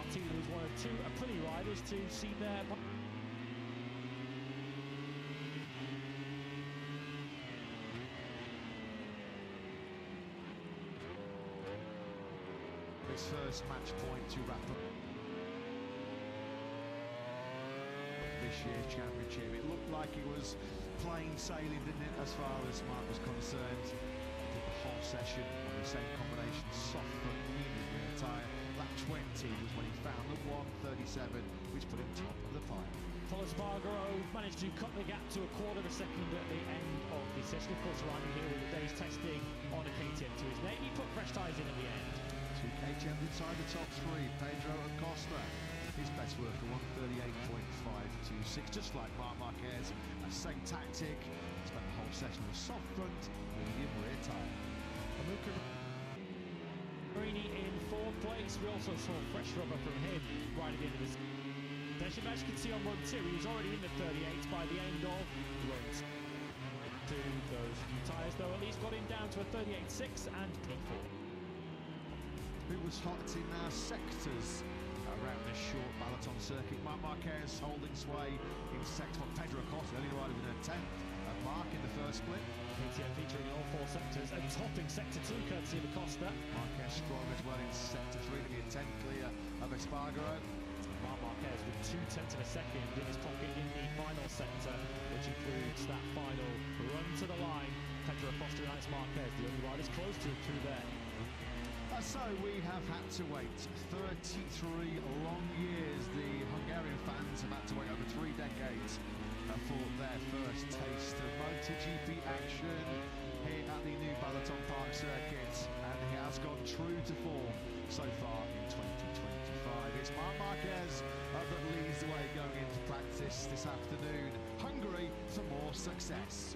[SPEAKER 2] Was one of 2 Aprilia riders to see their
[SPEAKER 1] his first match point to wrap up this year's championship. It looked like it was plain sailing, didn't it, as far as Mark was concerned. Did the whole session on the same combination, soft front, medium rear tyre. Lap 20 was when he found the 137, which put him top of the pile.
[SPEAKER 2] Pol Espargaro managed to cut the gap to a quarter of a second at the end of the session. Of course, arriving here with the day's testing on a KTM to his name. He put fresh tyres in at the end.
[SPEAKER 1] 2 KTMs inside the top 3. Pedro Acosta, his best work, 138.526, just like Marc Marquez. Same tactic. Spent the whole session with soft front, medium rear tyre.
[SPEAKER 2] Marini in 4th place. We also saw fresh rubber from him right at the end of the As you can see on run 2, he was already in the 38 by the end of run 2. Those new tyres, though, at least got him down to a 38.6 and P4.
[SPEAKER 1] Who was hot in sectors around this short Balaton circuit? Marc Marquez holding sway in sector 1. Pedro Acosta only riding with a 10th. Mark in the first split.
[SPEAKER 2] KTM featuring in all 4 sectors and topping sector 2 courtesy of Acosta.
[SPEAKER 1] Marquez strong as well in sector 3 to be a 10 clear of Espargaro.
[SPEAKER 2] Marc Marquez with 2/10 of a second in his pocket in the final sector, which includes that final run to the line. Pedro Acosta and Alex Marquez, the only riders close to it through there.
[SPEAKER 1] So we have had to wait 33 long years. The Hungarian fans have had to wait over 3 decades for their first taste of MotoGP action here at the new Balaton Park circuit, and he has gone true to form so far in 2025. It's Marc Marquez that leads the way going into practice this afternoon. Hungary for more success.